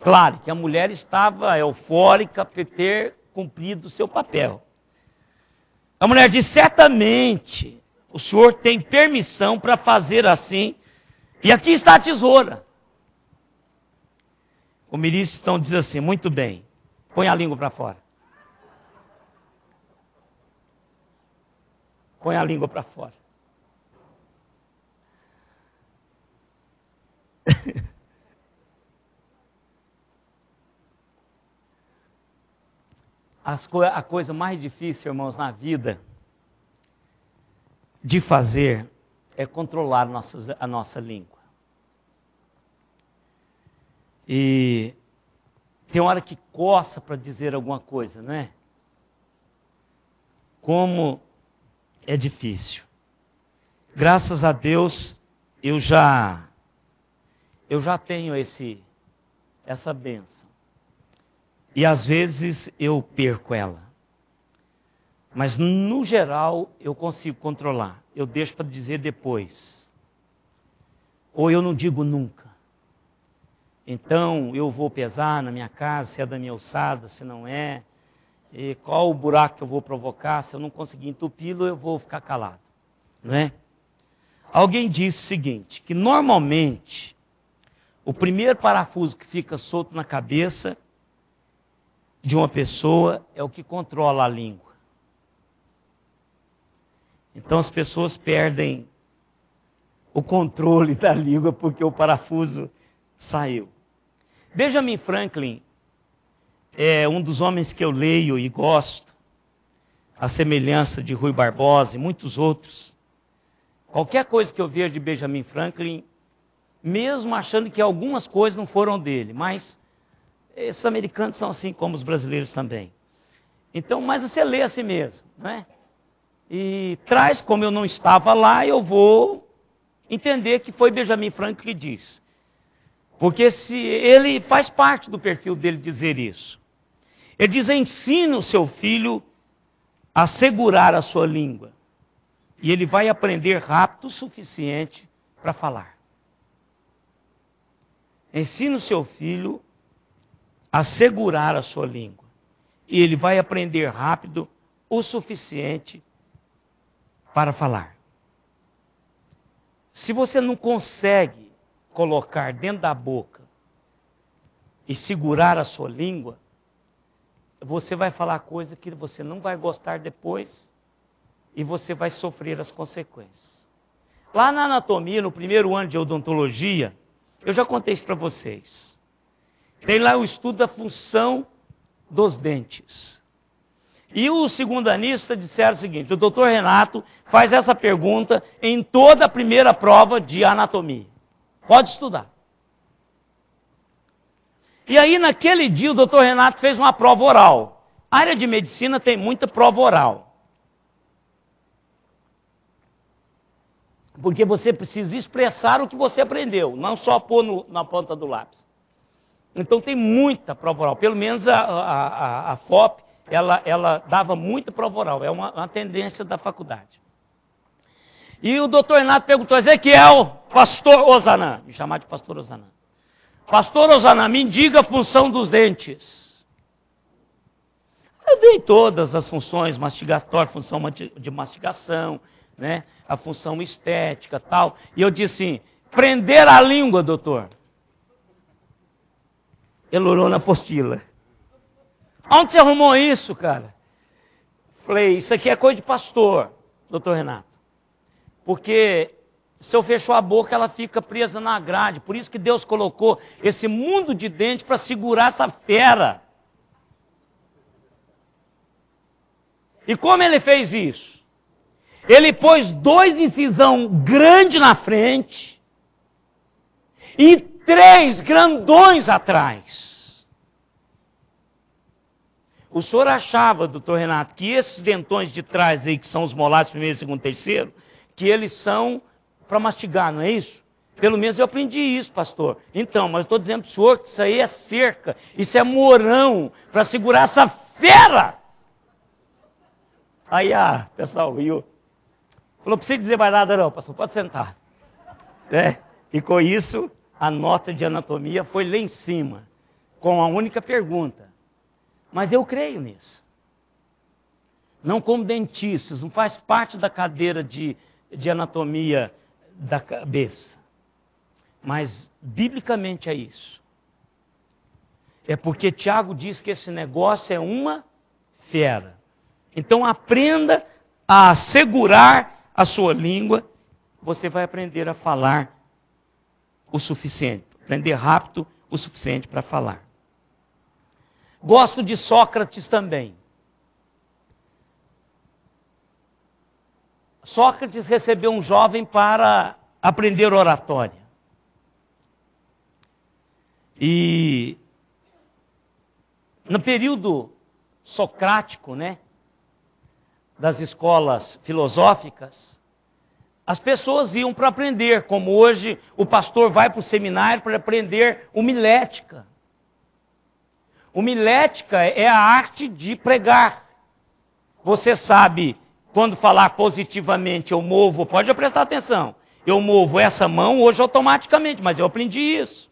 Claro que a mulher estava eufórica por ter cumprido o seu papel. A mulher disse: certamente o senhor tem permissão para fazer assim, e aqui está a tesoura. O ministro então diz assim: muito bem, põe a língua para fora. Põe a língua para fora. A coisa mais difícil, irmãos, na vida de fazer é controlar a nossa língua. E tem hora que coça para dizer alguma coisa, não é? Como é difícil. Graças a Deus eu já tenho essa bênção. E às vezes eu perco ela. Mas no geral eu consigo controlar. Eu deixo para dizer depois. Ou eu não digo nunca. Então eu vou pesar na minha casa, se é da minha alçada, se não é. E qual o buraco que eu vou provocar. Se eu não conseguir entupi-lo, eu vou ficar calado. Não é? Alguém disse o seguinte, que normalmente o primeiro parafuso que fica solto na cabeça de uma pessoa é o que controla a língua. Então as pessoas perdem o controle da língua porque o parafuso saiu. Benjamin Franklin é um dos homens que eu leio e gosto, a semelhança de Rui Barbosa e muitos outros. Qualquer coisa que eu vejo de Benjamin Franklin, mesmo achando que algumas coisas não foram dele, mas esses americanos são assim como os brasileiros também. Então, mas você lê a si mesmo, né? E traz, como eu não estava lá, eu vou entender que foi Benjamin Franklin que disse. Porque se ele faz parte do perfil dele dizer isso. Ele diz: ensine o seu filho a segurar a sua língua. E ele vai aprender rápido o suficiente para falar. Ensine o seu filho a segurar a sua língua. E ele vai aprender rápido o suficiente para falar. Se você não consegue colocar dentro da boca e segurar a sua língua, você vai falar coisa que você não vai gostar depois e você vai sofrer as consequências. Lá na anatomia, no primeiro ano de odontologia, eu já contei isso para vocês. Tem lá o estudo da função dos dentes. E os segundanistas disseram o seguinte: o doutor Renato faz essa pergunta em toda a primeira prova de anatomia. Pode estudar. E aí, naquele dia, o doutor Renato fez uma prova oral. A área de medicina tem muita prova oral. Porque você precisa expressar o que você aprendeu, não só pôr na ponta do lápis. Então tem muita prova oral. Pelo menos a FOP, ela dava muita prova oral. É uma tendência da faculdade. E o doutor Renato perguntou: Ezequiel, pastor Ozanam, me chamar de pastor Ozanam. Pastor Ozanam, me diga a função dos dentes. Eu dei todas as funções mastigatórias, função de mastigação, né? A função estética, tal. E eu disse assim: prender a língua, doutor. Ele olhou na apostila. Onde você arrumou isso, cara? Falei: isso aqui é coisa de pastor, doutor Renato. Porque se eu fechou a boca, ela fica presa na grade. Por isso que Deus colocou esse mundo de dentes para segurar essa fera. E como ele fez isso? Ele pôs 2 incisão grandes na frente e 3 grandões atrás. O senhor achava, doutor Renato, que esses dentões de trás aí, que são os molares primeiro, segundo, terceiro, que eles são para mastigar, não é isso? Pelo menos eu aprendi isso, pastor. Então, mas eu estou dizendo para o senhor que isso aí é cerca, isso é morão, para segurar essa fera. Aí o pessoal riu. Falou: não precisa dizer mais nada não, pastor, pode sentar. E com isso, a nota de anatomia foi lá em cima. com a única pergunta: mas eu creio nisso. Não como dentistas, não faz parte da cadeira de anatomia da cabeça. Mas, biblicamente é isso. É porque Tiago diz que esse negócio é uma fera. Então, aprenda a segurar a sua língua. Você vai aprender a falar o suficiente. Aprender rápido o suficiente para falar. Gosto de Sócrates também. Sócrates recebeu um jovem para aprender oratória. E no período socrático, das escolas filosóficas, as pessoas iam para aprender, como hoje o pastor vai para o seminário para aprender homilética. Homilética é a arte de pregar. Você sabe, quando falar positivamente, eu movo, pode prestar atenção, eu movo essa mão hoje automaticamente, mas eu aprendi isso.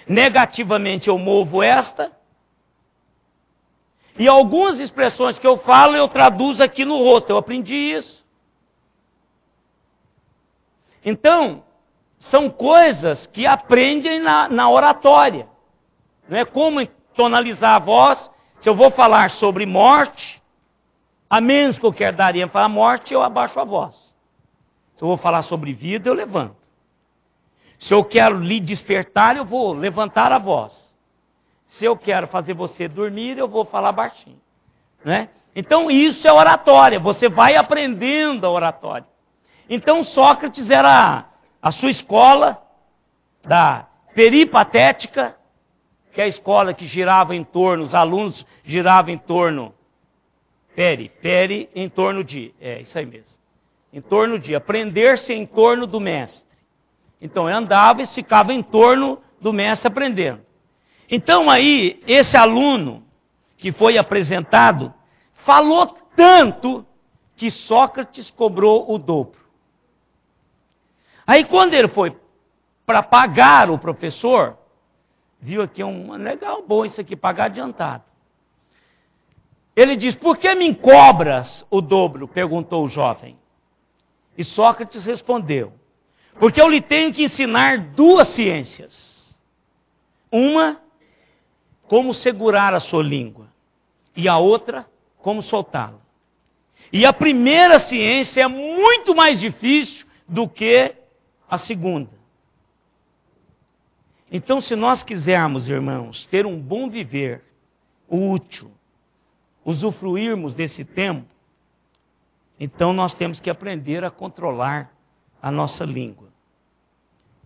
Negativamente eu movo esta. E algumas expressões que eu falo, eu traduzo aqui no rosto. Eu aprendi isso. Então, são coisas que aprendem na oratória. Não é como tonalizar a voz. Se eu vou falar sobre morte, a menos que eu quero dar ênfase à morte, eu abaixo a voz. Se eu vou falar sobre vida, eu levanto. Se eu quero lhe despertar, eu vou levantar a voz. Se eu quero fazer você dormir, eu vou falar baixinho. Então isso é oratória, você vai aprendendo a oratória. Então Sócrates era a sua escola da peripatética, que é a escola que girava em torno, os alunos giravam em torno, em torno de, isso aí mesmo. Em torno de, aprender-se em torno do mestre. Então eu andava e ficava em torno do mestre aprendendo. Então aí, esse aluno que foi apresentado, falou tanto que Sócrates cobrou o dobro. Aí quando ele foi para pagar o professor, viu aqui legal, bom isso aqui, pagar adiantado. Ele diz: por que me cobras o dobro? Perguntou o jovem. E Sócrates respondeu: porque eu lhe tenho que ensinar duas ciências. Uma, como segurar a sua língua. E a outra, como soltá-la. E a primeira ciência é muito mais difícil do que a segunda. Então, se nós quisermos, irmãos, ter um bom viver, útil, usufruirmos desse tempo, então nós temos que aprender a controlar a nossa língua.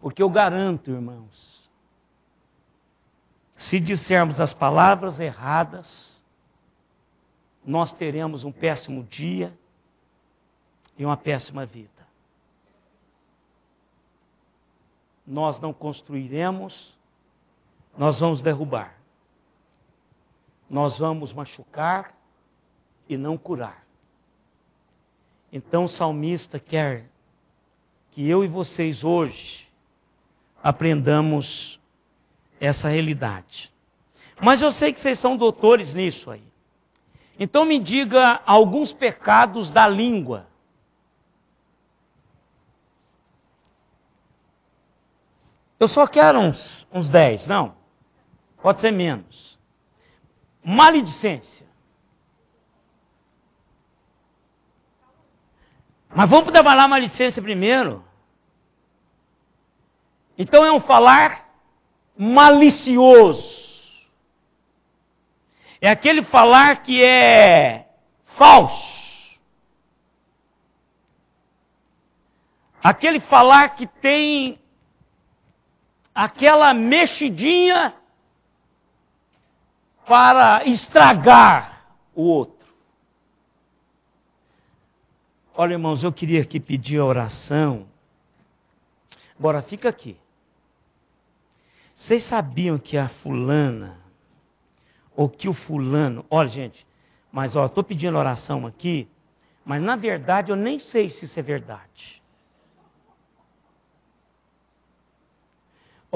Porque eu garanto, irmãos, se dissermos as palavras erradas, nós teremos um péssimo dia e uma péssima vida. Nós não construiremos, nós vamos derrubar. Nós vamos machucar e não curar. Então o salmista quer que eu e vocês hoje aprendamos essa realidade. Mas eu sei que vocês são doutores nisso aí. Então me diga alguns pecados da língua. Eu só quero uns 10, não. Pode ser menos. Maledicência. Mas vamos trabalhar a maledicência primeiro. Então é um falar malicioso. É aquele falar que é falso. Aquele falar que tem aquela mexidinha para estragar o outro. Olha, irmãos, eu queria aqui pedir a oração. Agora, fica aqui. Vocês sabiam que a fulana, ou que o fulano... Olha, gente, mas estou pedindo oração aqui, mas na verdade eu nem sei se isso é verdade.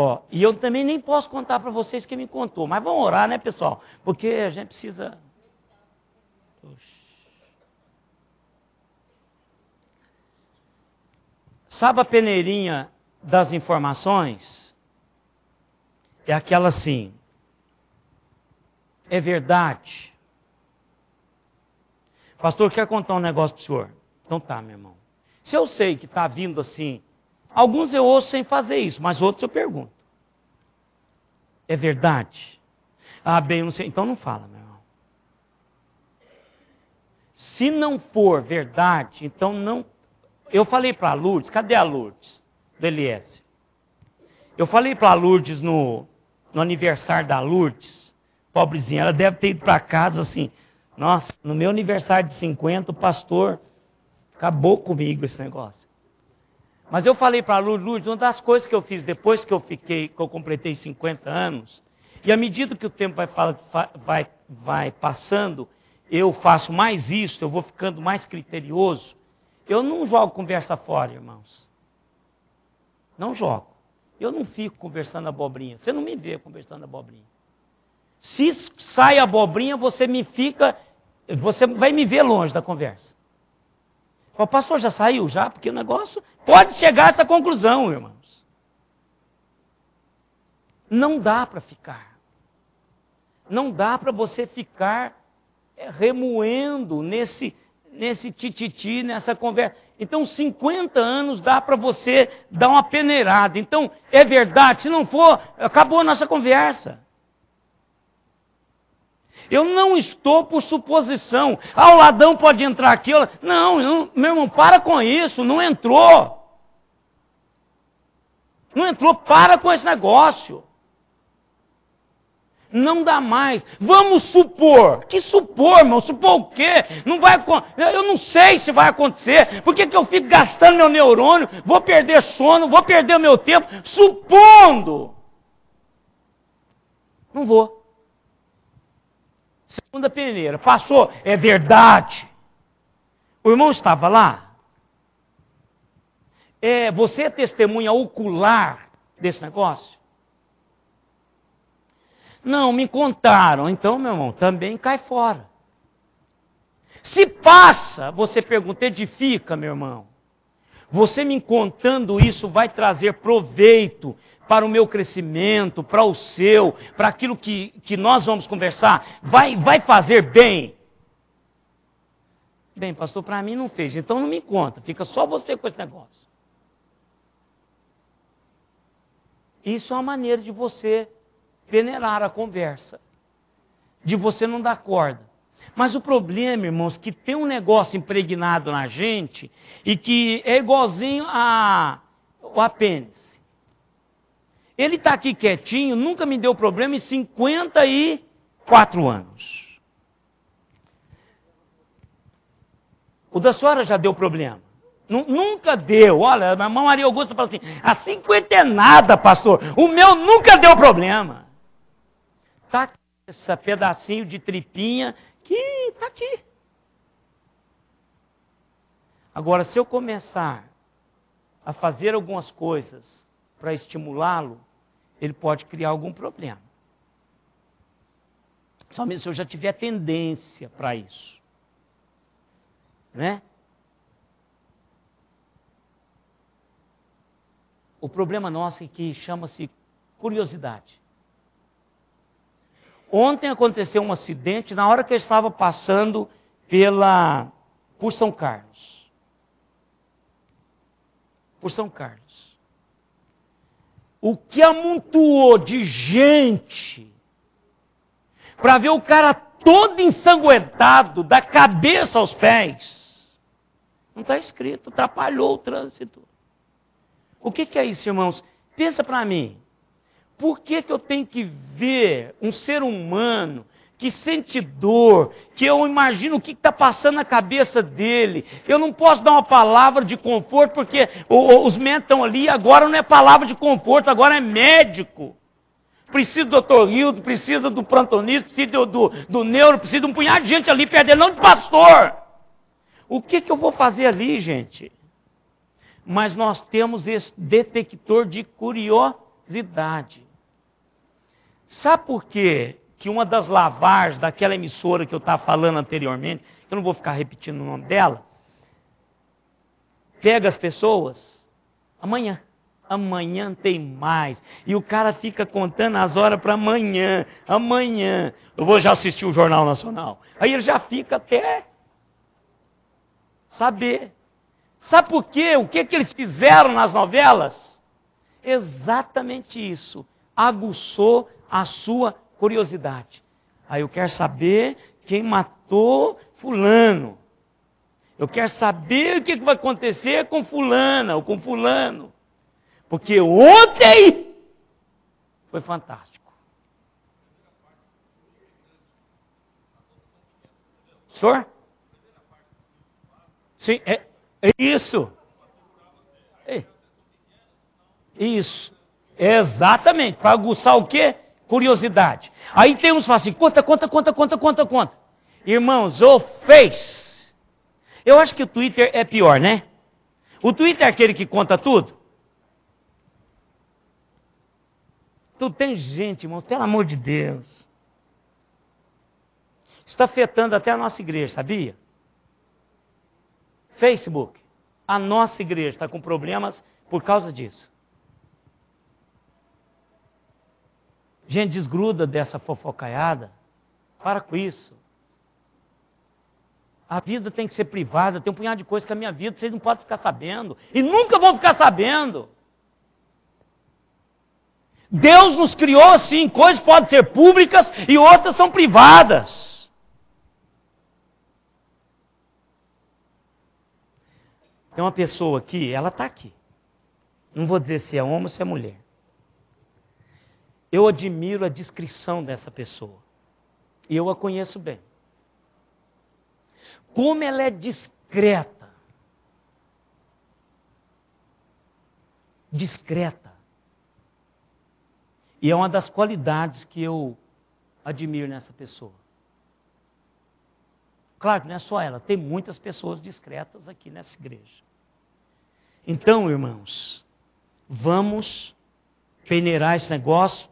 Ó, e eu também nem posso contar para vocês quem me contou, mas vamos orar, né, pessoal? Porque a gente precisa... Sabe a peneirinha das informações? É aquela assim, é verdade. Pastor, quer contar um negócio para o senhor? Então tá, meu irmão. Se eu sei que está vindo assim, alguns eu ouço sem fazer isso, mas outros eu pergunto. É verdade? Ah, bem, eu não sei. Então não fala, meu irmão. Se não for verdade, então não... Eu falei para a Lourdes, cadê a Lourdes? Do Eliézer. Eu falei para a Lourdes no aniversário da Lourdes, pobrezinha, ela deve ter ido para casa assim, nossa, no meu aniversário de 50, o pastor acabou comigo esse negócio. Mas eu falei para a Lourdes, uma das coisas que eu fiz depois que eu completei 50 anos, e à medida que o tempo vai passando, eu faço mais isso, eu vou ficando mais criterioso. Eu não jogo conversa fora, irmãos. Não jogo. Eu não fico conversando abobrinha. Você não me vê conversando abobrinha. Se sai abobrinha, você vai me ver longe da conversa. O pastor já saiu já? Porque o negócio pode chegar a essa conclusão, irmãos. Não dá para ficar. Não dá para você ficar remoendo nesse tititi, nessa conversa. Então, 50 anos dá para você dar uma peneirada. Então, é verdade. Se não for, acabou a nossa conversa. Eu não estou por suposição. Ah, o ladrão pode entrar aqui. Não, meu irmão, para com isso. Não entrou. Não entrou, para com esse negócio. Não dá mais. Vamos supor. Que supor, irmão? Supor o quê? Não vai, eu não sei se vai acontecer. Por que eu fico gastando meu neurônio? Vou perder sono, vou perder o meu tempo, supondo. Não vou. Segunda peneira. Passou. É verdade. O irmão estava lá. Você é testemunha ocular desse negócio? Não, me contaram. Então, meu irmão, também cai fora. Se passa, você pergunta, edifica, meu irmão. Você me contando isso vai trazer proveito para o meu crescimento, para o seu, para aquilo que nós vamos conversar. Vai fazer bem. Bem, pastor, para mim não fez. Então não me conta. Fica só você com esse negócio. Isso é uma maneira de você peneirar a conversa, de você não dar corda. Mas o problema, irmãos, que tem um negócio impregnado na gente e que é igualzinho ao apêndice. Ele está aqui quietinho, nunca me deu problema em 54 anos. O da senhora já deu problema? Nunca deu. Olha, a irmã Maria Augusta fala assim, a 50 é nada, pastor. O meu nunca deu problema. Está aqui esse pedacinho de tripinha que está aqui. Agora, se eu começar a fazer algumas coisas para estimulá-lo, ele pode criar algum problema. Somente se eu já tiver tendência para isso. Né? O problema nosso é que chama-se curiosidade. Ontem aconteceu um acidente na hora que eu estava passando por São Carlos. Por São Carlos. O que amontoou de gente para ver o cara todo ensanguentado, da cabeça aos pés. Não está escrito, atrapalhou o trânsito. O que é isso, irmãos? Pensa para mim. Por que eu tenho que ver um ser humano que sente dor, que eu imagino o que está passando na cabeça dele? Eu não posso dar uma palavra de conforto, porque os médicos estão ali, agora não é palavra de conforto, agora é médico. Precisa do doutor Hildo, precisa do plantonista, precisa do neuro, precisa de um punhado de gente ali perto dele, não de pastor. O que eu vou fazer ali, gente? Mas nós temos esse detector de curiosidade. curiosidade. Sabe por quê que uma das lavagens daquela emissora que eu estava falando anteriormente, que eu não vou ficar repetindo o nome dela, pega as pessoas, amanhã tem mais. E o cara fica contando as horas para amanhã. Eu vou já assistir o Jornal Nacional. Aí ele já fica até saber. Sabe por quê? O que eles fizeram nas novelas? Exatamente isso. Aguçou a sua curiosidade. Aí eu quero saber quem matou fulano. Eu quero saber o que vai acontecer com fulana ou com fulano. Porque ontem foi fantástico. Senhor? Sim, é isso. É isso. Exatamente. Para aguçar o quê? Curiosidade. Aí tem uns que falam assim, conta. Irmãos, ou fez. Eu acho que o Twitter é pior, né? O Twitter é aquele que conta tudo. Tu tem gente, irmão, pelo amor de Deus. Isso está afetando até a nossa igreja, sabia? Facebook. A nossa igreja está com problemas por causa disso. Gente, desgruda dessa fofocaiada. Para com isso. A vida tem que ser privada. Tem um punhado de coisa que a minha vida vocês não podem ficar sabendo. E nunca vão ficar sabendo. Deus nos criou assim, coisas podem ser públicas e outras são privadas. Tem uma pessoa aqui, ela está aqui. Não vou dizer se é homem ou se é mulher. Eu admiro a discrição dessa pessoa. E eu a conheço bem. Como ela é discreta. Discreta. E é uma das qualidades que eu admiro nessa pessoa. Claro que não é só ela, tem muitas pessoas discretas aqui nessa igreja. Então, irmãos, vamos peneirar esse negócio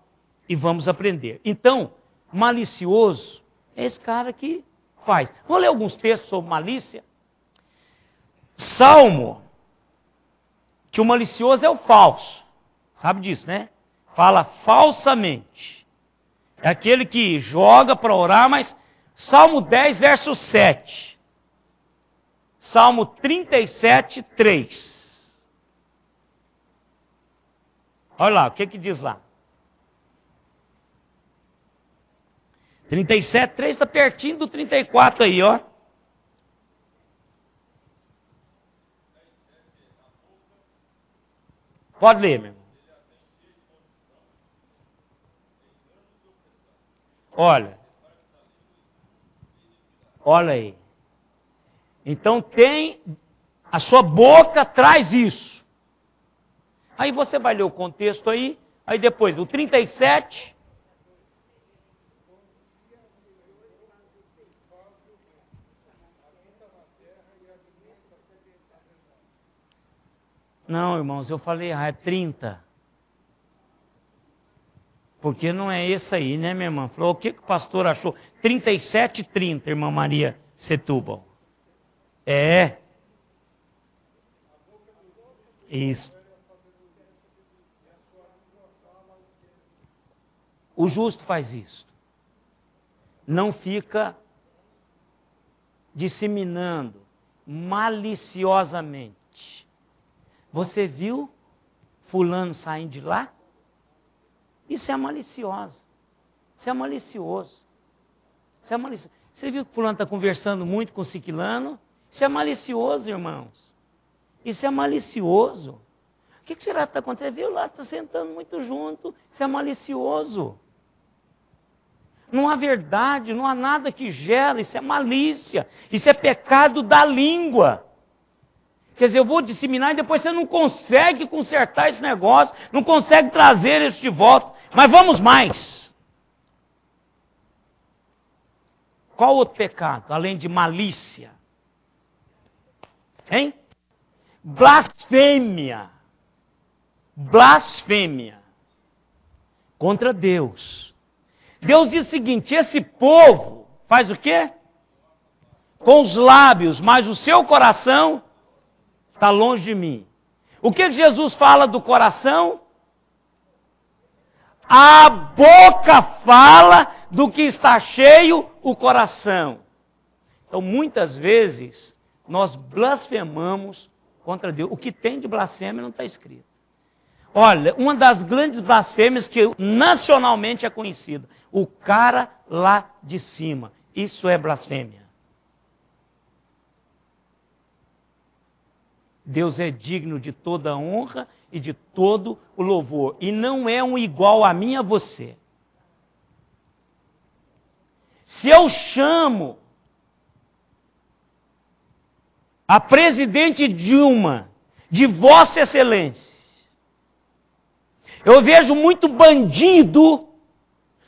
e vamos aprender. Então, malicioso é esse cara que faz. Vou ler alguns textos sobre malícia. Salmo, que o malicioso é o falso. Sabe disso, né? Fala falsamente. É aquele que joga para orar, mas... Salmo 10, verso 7. Salmo 37, 3. Olha lá, o que diz lá? 37, 3 está pertinho do 34 aí, ó. Pode ler, meu irmão. Olha aí. Então a sua boca traz isso. Aí você vai ler o contexto aí depois do 37. Não, irmãos, eu falei, é 30. Porque não é esse aí, né, minha irmã? Falou, o que o pastor achou? 37 e 30, irmã Maria Setúbal. É. Isso. O justo faz isso. Não fica disseminando maliciosamente. Você viu fulano saindo de lá? Isso é malicioso. Isso é malicioso. Isso é malicioso. Você viu que fulano está conversando muito com o ciclano? Isso é malicioso, irmãos. Isso é malicioso. O que será que está acontecendo? Viu lá, está sentando muito junto. Isso é malicioso. Não há verdade, não há nada que gera. Isso é malícia. Isso é pecado da língua. Quer dizer, eu vou disseminar e depois você não consegue consertar esse negócio, não consegue trazer isso de volta. Mas vamos mais. Qual outro pecado, além de malícia? Hein? Blasfêmia. Blasfêmia. contra Deus. Deus diz o seguinte: esse povo faz o quê? Com os lábios, mas o seu coração está longe de mim. O que Jesus fala do coração? A boca fala do que está cheio o coração. Então, muitas vezes, nós blasfemamos contra Deus. O que tem de blasfêmia não está escrito. Olha, uma das grandes blasfêmias que nacionalmente é conhecida: o cara lá de cima. Isso é blasfêmia. Deus é digno de toda a honra e de todo o louvor. E não é um igual a mim e a você. Se eu chamo a presidente Dilma de Vossa Excelência, eu vejo muito bandido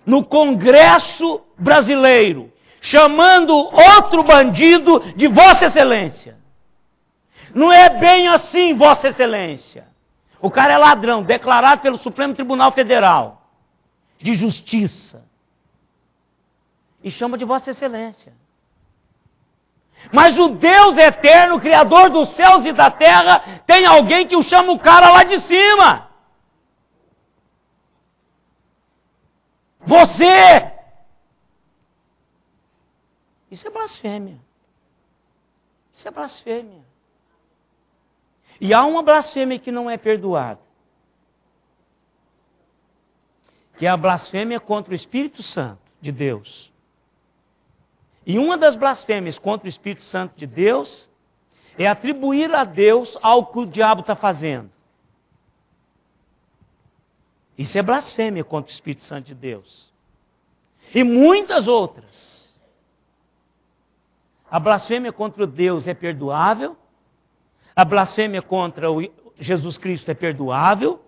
no Congresso brasileiro chamando outro bandido de Vossa Excelência. Não é bem assim, Vossa Excelência. O cara é ladrão, declarado pelo Supremo Tribunal Federal de Justiça. E chama de Vossa Excelência. Mas o Deus eterno, Criador dos céus e da terra, tem alguém que o chama o cara lá de cima. Você! Isso é blasfêmia. Isso é blasfêmia. E há uma blasfêmia que não é perdoada, que é a blasfêmia contra o Espírito Santo de Deus. E uma das blasfêmias contra o Espírito Santo de Deus é atribuir a Deus algo que o diabo está fazendo. Isso é blasfêmia contra o Espírito Santo de Deus. E muitas outras. A blasfêmia contra Deus é perdoável. A blasfêmia contra Jesus Cristo é perdoável,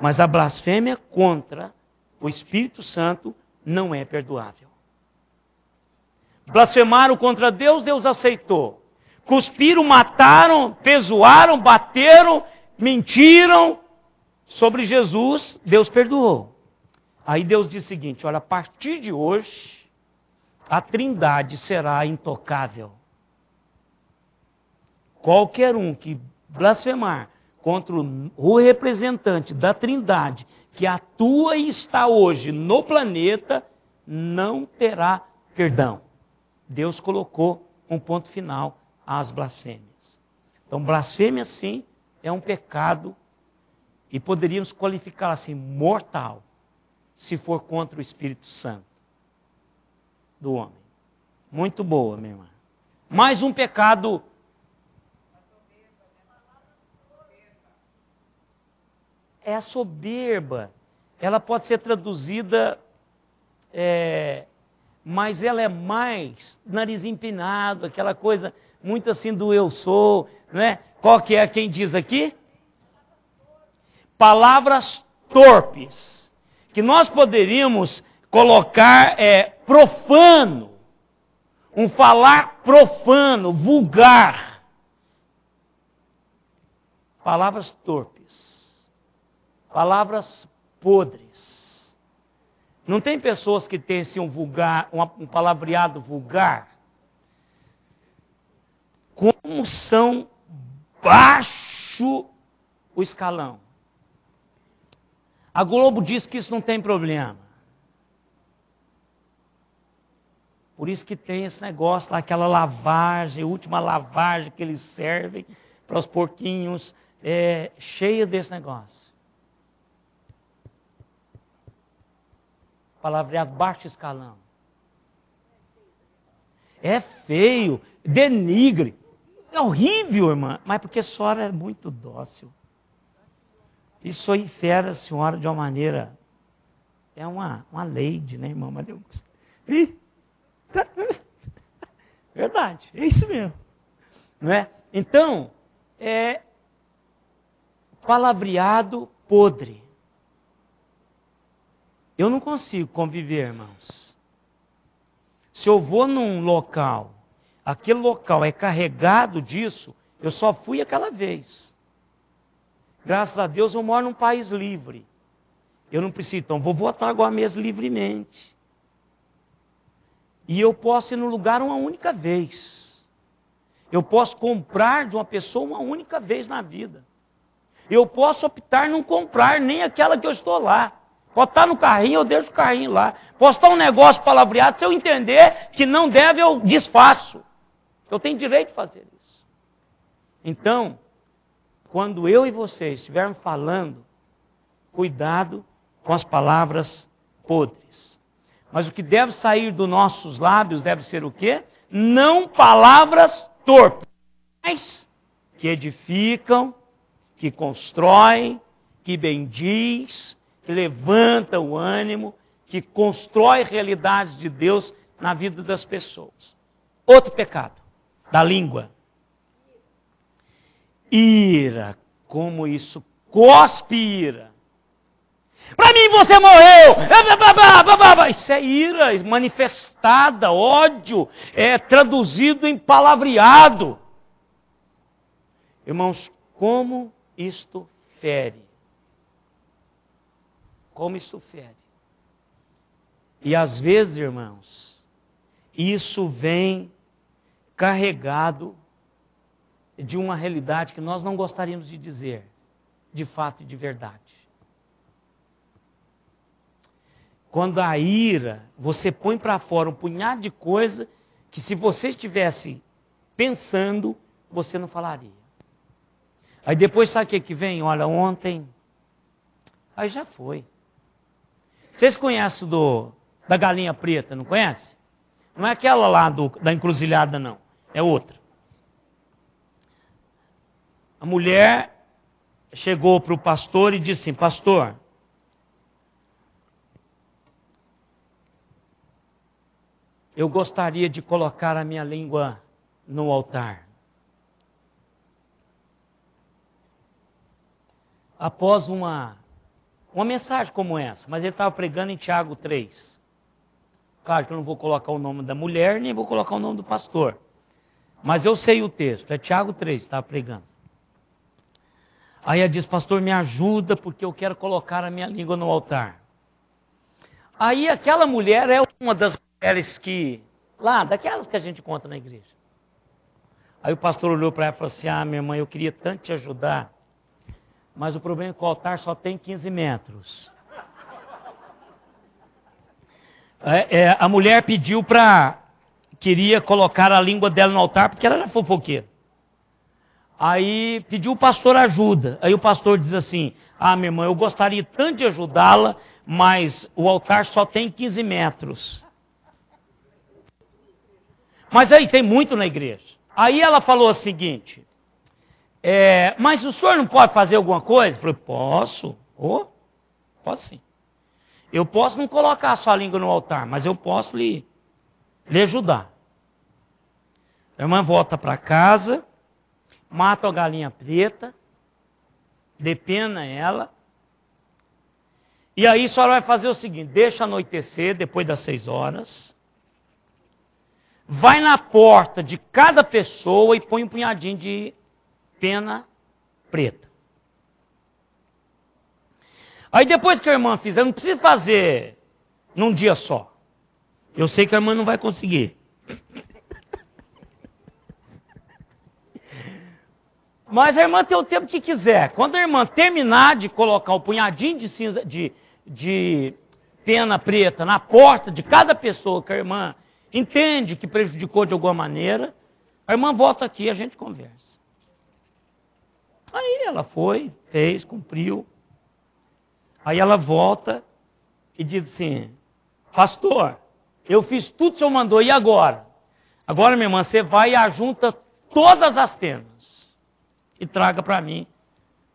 mas a blasfêmia contra o Espírito Santo não é perdoável. Blasfemaram contra Deus, Deus aceitou. Cuspiram, mataram, pesoaram, bateram, mentiram sobre Jesus, Deus perdoou. Aí Deus diz o seguinte: olha, a partir de hoje, a Trindade será intocável. Qualquer um que blasfemar contra o representante da Trindade, que atua e está hoje no planeta, não terá perdão. Deus colocou um ponto final às blasfêmias. Então, blasfêmia, sim, é um pecado, e poderíamos qualificar assim, mortal, se for contra o Espírito Santo do homem. Muito boa, minha irmã. Mais um pecado. É a soberba. Ela pode ser traduzida, mas ela é mais nariz empinado, aquela coisa muito assim do eu sou, né? Qual que é quem diz aqui? Palavras torpes, que nós poderíamos colocar profano, um falar profano, vulgar. Palavras torpes, palavras podres. Não tem pessoas que têm assim, um palavreado vulgar? Como são baixo o escalão. A Globo diz que isso não tem problema. Por isso que tem esse negócio lá, aquela lavagem, última lavagem que eles servem para os porquinhos, cheia desse negócio. Palavreado baixo escalão. É feio, denigre. É horrível, irmã, mas porque a senhora é muito dócil. Isso aí fere a senhora de uma maneira... É uma lady, né, irmã? Verdade, é isso mesmo. Não é? Então, palavreado podre. Eu não consigo conviver, irmãos. Se eu vou num local, aquele local é carregado disso, eu só fui aquela vez. Graças a Deus eu moro num país livre. Eu não preciso, então vou votar agora mesmo livremente. E eu posso ir no lugar uma única vez. Eu posso comprar de uma pessoa uma única vez na vida. Eu posso optar não comprar nem aquela que eu estou lá. Pode estar no carrinho, eu deixo o carrinho lá. Posso estar um negócio palavreado, se eu entender que não deve, eu desfaço. Eu tenho direito de fazer isso. Então, quando eu e vocês estivermos falando, cuidado com as palavras podres. Mas o que deve sair dos nossos lábios deve ser o quê? Não palavras torpes, mas que edificam, que constroem, que bendiz, que levanta o ânimo, que constrói realidades de Deus na vida das pessoas. Outro pecado da língua. Ira, como isso cospe ira. Para mim você morreu! Isso é ira manifestada, ódio, traduzido em palavreado. Irmãos, como isto fere. Como isto fere. E às vezes, irmãos, isso vem carregado de uma realidade que nós não gostaríamos de dizer, de fato e de verdade. Quando a ira, você põe para fora um punhado de coisa que se você estivesse pensando, você não falaria. Aí depois sabe o que vem? Olha, ontem, aí já foi. Vocês conhecem da galinha preta, não conhece? Não é aquela lá da encruzilhada, não. É outra. A mulher chegou para o pastor e disse assim, pastor, eu gostaria de colocar a minha língua no altar. Após uma mensagem como essa, mas ele estava pregando em Tiago 3. Claro que eu não vou colocar o nome da mulher, nem vou colocar o nome do pastor. Mas eu sei o texto, é Tiago 3, estava pregando. Aí ela diz, pastor, me ajuda porque eu quero colocar a minha língua no altar. Aí aquela mulher é uma das mulheres daquelas que a gente conta na igreja. Aí o pastor olhou para ela e falou assim, minha irmã, eu queria tanto te ajudar, mas o problema é que o altar só tem 15 metros. A mulher pediu queria colocar a língua dela no altar porque ela era fofoqueira. Aí pediu o pastor ajuda. Aí o pastor diz assim, minha irmã, eu gostaria tanto de ajudá-la, mas o altar só tem 15 metros. Mas aí tem muito na igreja. Aí ela falou o seguinte, mas o senhor não pode fazer alguma coisa? Eu falei, posso. Posso sim. Eu posso não colocar a sua língua no altar, mas eu posso lhe ajudar. A irmã volta para casa, mata a galinha preta, depena ela, e aí a senhora vai fazer o seguinte, deixa anoitecer, depois das 6 horas, vai na porta de cada pessoa e põe um punhadinho de pena preta. Aí depois que a irmã fizer, não precisa fazer num dia só. Eu sei que a irmã não vai conseguir. Mas a irmã tem o tempo que quiser. Quando a irmã terminar de colocar o punhadinho de cinza, de pena preta na porta de cada pessoa que a irmã entende que prejudicou de alguma maneira, a irmã volta aqui e a gente conversa. Aí ela foi, fez, cumpriu. Aí ela volta e diz assim, pastor, eu fiz tudo que o senhor mandou, e agora? Agora, minha irmã, você vai e ajunta todas as penas e traga para mim,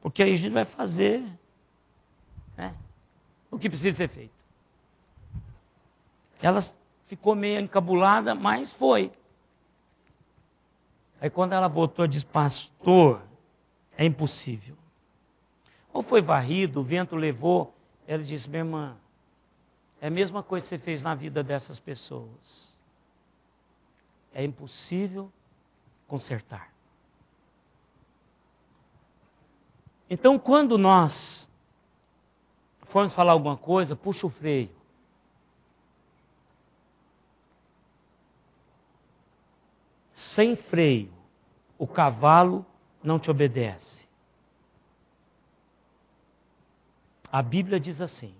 porque aí a gente vai fazer o que precisa ser feito. Ela ficou meio encabulada, mas foi. Aí quando ela voltou, disse, pastor, é impossível. Ou foi varrido, o vento levou. Ela disse, minha irmã, é a mesma coisa que você fez na vida dessas pessoas. É impossível consertar. Então, quando nós formos falar alguma coisa, puxa o freio. Sem freio, o cavalo não te obedece. A Bíblia diz assim: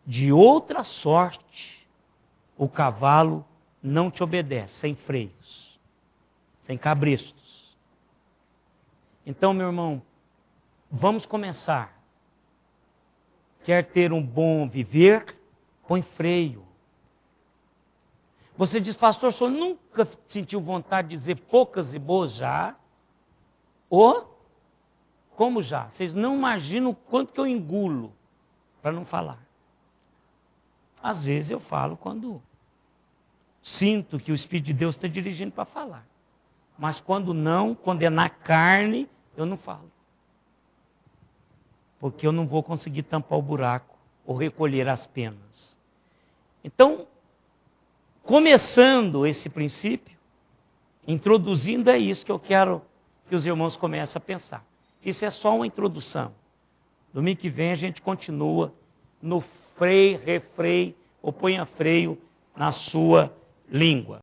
de outra sorte, o cavalo não te obedece, sem freios, sem cabrestos. Então, meu irmão, vamos começar. Quer ter um bom viver? Põe freio. Você diz, pastor, o senhor nunca sentiu vontade de dizer poucas e boas já? Como já? Vocês não imaginam o quanto que eu engulo para não falar. Às vezes eu falo quando sinto que o Espírito de Deus está dirigindo para falar. Mas quando não, quando é na carne, eu não falo. Porque eu não vou conseguir tampar o buraco ou recolher as penas. Então, começando esse princípio, introduzindo é isso que eu quero que os irmãos comecem a pensar. Isso é só uma introdução. Domingo que vem a gente continua no freio, refreio, ou ponha freio na sua língua.